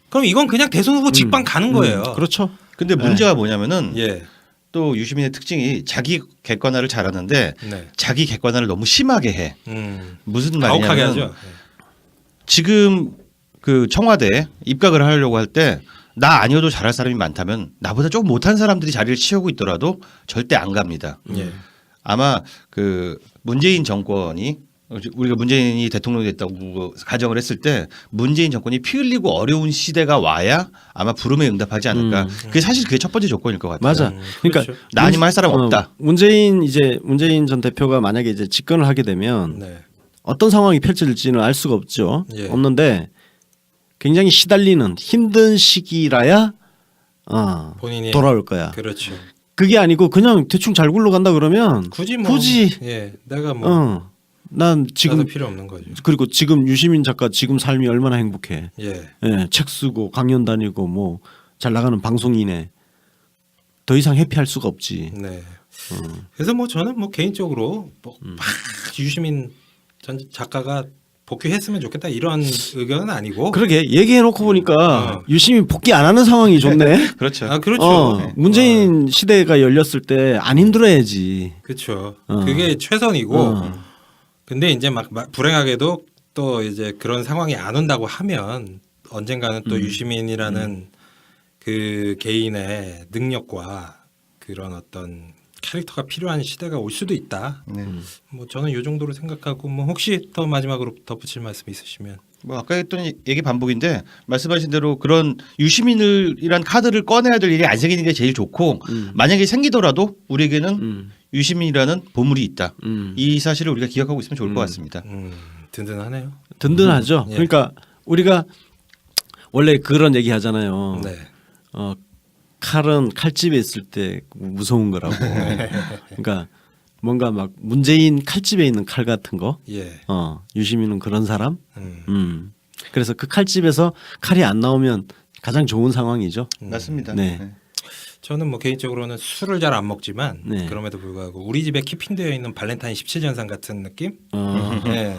S1: 그럼 이건 그냥 대선 후보 직방 가는 거예요.
S3: 그렇죠.
S2: 근데 문제가 뭐냐면은
S1: 예.
S2: 또 유시민의 특징이 자기 객관화를 잘하는데
S1: 네.
S2: 자기 객관화를 너무 심하게 해. 무슨
S1: 가혹하게
S2: 말이냐면
S1: 하죠.
S2: 지금 그 청와대에 입각을 하려고 할 때 나 아니어도 잘할 사람이 많다면 나보다 조금 못한 사람들이 자리를 채우고 있더라도 절대 안 갑니다.
S1: 예.
S2: 아마 그 문재인 정권이 우리가 문재인이 대통령이 됐다고 가정을 했을 때 문재인 정권이 피 흘리고 어려운 시대가 와야 아마 부름에 응답하지 않을까. 그게 사실 그게 첫 번째 조건일 것 같아요.
S3: 맞아. 그러니까
S1: 그렇죠.
S2: 나 아니면 할 사람 없다.
S3: 문재인 전 대표가 만약에 이제 집권을 하게 되면
S1: 네.
S3: 어떤 상황이 펼쳐질지는 알 수가 없죠.
S1: 예.
S3: 없는데 굉장히 시달리는 힘든 시기라야
S1: 본인이
S3: 돌아올 거야.
S1: 그렇죠.
S3: 그게 아니고 그냥 대충 잘 굴러간다 그러면
S1: 굳이
S3: 예.
S1: 내가 뭐
S3: 난 지금
S1: 나도 필요 없는 거죠.
S3: 그리고 지금 유시민 작가 지금 삶이 얼마나 행복해.
S1: 예.
S3: 예, 책 쓰고 강연 다니고 뭐 잘 나가는 방송인에 더 이상 해피할 수가 없지.
S1: 네. 그래서 뭐 저는 뭐 개인적으로 뭐 막 유시민 전 작가가 복귀했으면 좋겠다 이런 의견은 아니고.
S3: 그러게 얘기해놓고 보니까 유심히 복귀 안 하는 상황이 좋네.
S2: 그렇죠.
S1: 아 그렇죠.
S2: 네.
S3: 문재인 시대가 열렸을 때 안 힘들어야지.
S1: 그렇죠.
S3: 어.
S1: 그게 최선이고.
S3: 어.
S1: 근데 이제 막 불행하게도 또 이제 그런 상황이 안 온다고 하면 언젠가는 또 유시민이라는 그 개인의 능력과 그런 어떤 캐릭터가 필요한 시대가 올 수도 있다.
S2: 네.
S1: 뭐 저는 이 정도로 생각하고 뭐 혹시 더 마지막으로 덧붙일 말씀 있으시면.
S2: 뭐 아까 했던 얘기 반복인데 말씀하신 대로 그런 유시민이란 카드를 꺼내야 될 일이 안 생기는 게 제일 좋고 만약에 생기더라도 우리에게는 유시민이라는 보물이 있다. 이 사실을 우리가 기억하고 있으면 좋을 것 같습니다.
S1: 든든하네요.
S3: 든든하죠.
S1: 예.
S3: 그러니까 우리가 원래 그런 얘기 하잖아요.
S1: 네.
S3: 칼은 칼집에 있을 때 무서운 거라고. 그러니까 뭔가 막 문재인 칼집에 있는 칼 같은 거.
S1: 예.
S3: 유시민은 그런 사람. 그래서 그 칼집에서 칼이 안 나오면 가장 좋은 상황이죠.
S2: 맞습니다.
S3: 네.
S2: 네.
S1: 저는 뭐 개인적으로는 술을 잘 안 먹지만
S3: 네.
S1: 그럼에도 불구하고 우리 집에 키핑되어 있는 발렌타인 17전상 같은 느낌?
S3: 어.
S1: 네.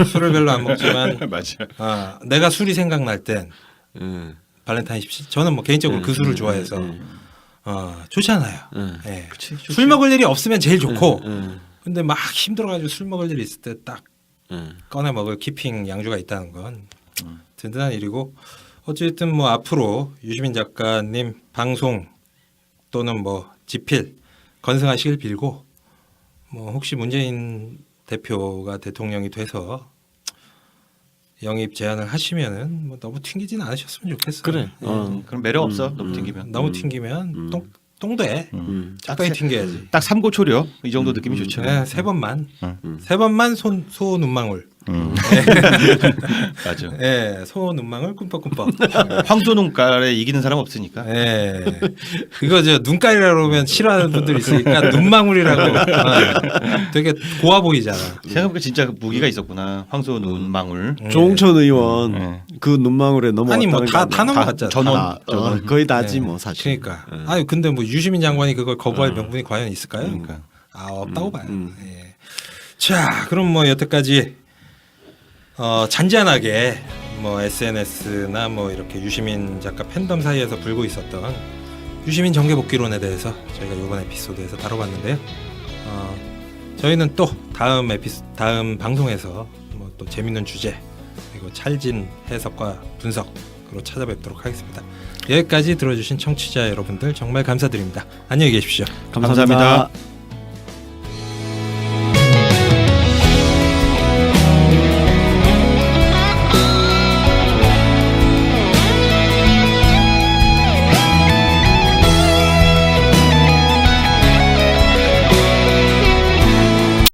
S1: 술을 별로 안 먹지만
S2: 맞아요.
S1: 내가 술이 생각날 땐
S3: 예.
S1: 발렌타인 17. 저는 뭐 개인적으로 그 술을 좋아해서 좋잖아요. 예.
S2: 그치, 좋지.
S1: 술 먹을 일이 없으면 제일 좋고
S3: 예.
S1: 근데 막 힘들어가지고 술 먹을 일이 있을 때 딱
S3: 예.
S1: 꺼내 먹을 키핑 양주가 있다는 건 든든한 일이고 어쨌든 뭐 앞으로 유시민 작가님 방송 또는 뭐 집필 건승하시길 빌고 뭐 혹시 문재인 대표가 대통령이 돼서 영입 제안을 하시면은 뭐 너무 튕기지는 않으셨으면 좋겠어요.
S3: 그래.
S2: 그럼 매력 없어. 너무 튕기면.
S1: 너무 튕기면 똥돼.
S2: 딱
S1: 적당히
S2: 세-
S1: 튕겨야지.
S2: 딱 삼고초려 이 정도 느낌이 좋죠.
S1: 네, 세 번만. 세 번만 소 눈망울.
S2: 맞아.
S1: 예, 소 눈망울 꿈뻑꿈뻑.
S2: 황소눈깔에 이기는 사람 없으니까.
S1: 예. 이거 저 눈깔이라고 하면 싫어하는 분들이 있으니까 눈망울이라고 되게 고와 보이잖아.
S2: 생각해보니까 진짜 그 무기가 있었구나. 황소 눈망울.
S3: 조홍천 의원
S2: 네.
S3: 그 눈망울에 넘어왔다는
S1: 아니 뭐 다
S3: 거 아니야?
S1: 넘어갔잖아.
S2: 전원.
S3: 거의 다지
S1: 예.
S3: 뭐 사실.
S1: 그러니까. 아니 근데 뭐 유시민 장관이 그걸 거부할 명분이 과연 있을까요?
S2: 그러니까.
S1: 없다고 봐요. 예. 자, 그럼 뭐 여태까지 잔잔하게 뭐 SNS나 뭐 이렇게 유시민 작가 팬덤 사이에서 불고 있었던 유시민 정계 복귀론에 대해서 저희가 이번 에피소드에서 다뤄봤는데요. 저희는 또 다음 방송에서 뭐 또 재밌는 주제 그리고 찰진 해석과 분석으로 찾아뵙도록 하겠습니다. 여기까지 들어주신 청취자 여러분들 정말 감사드립니다. 안녕히 계십시오.
S3: 감사합니다.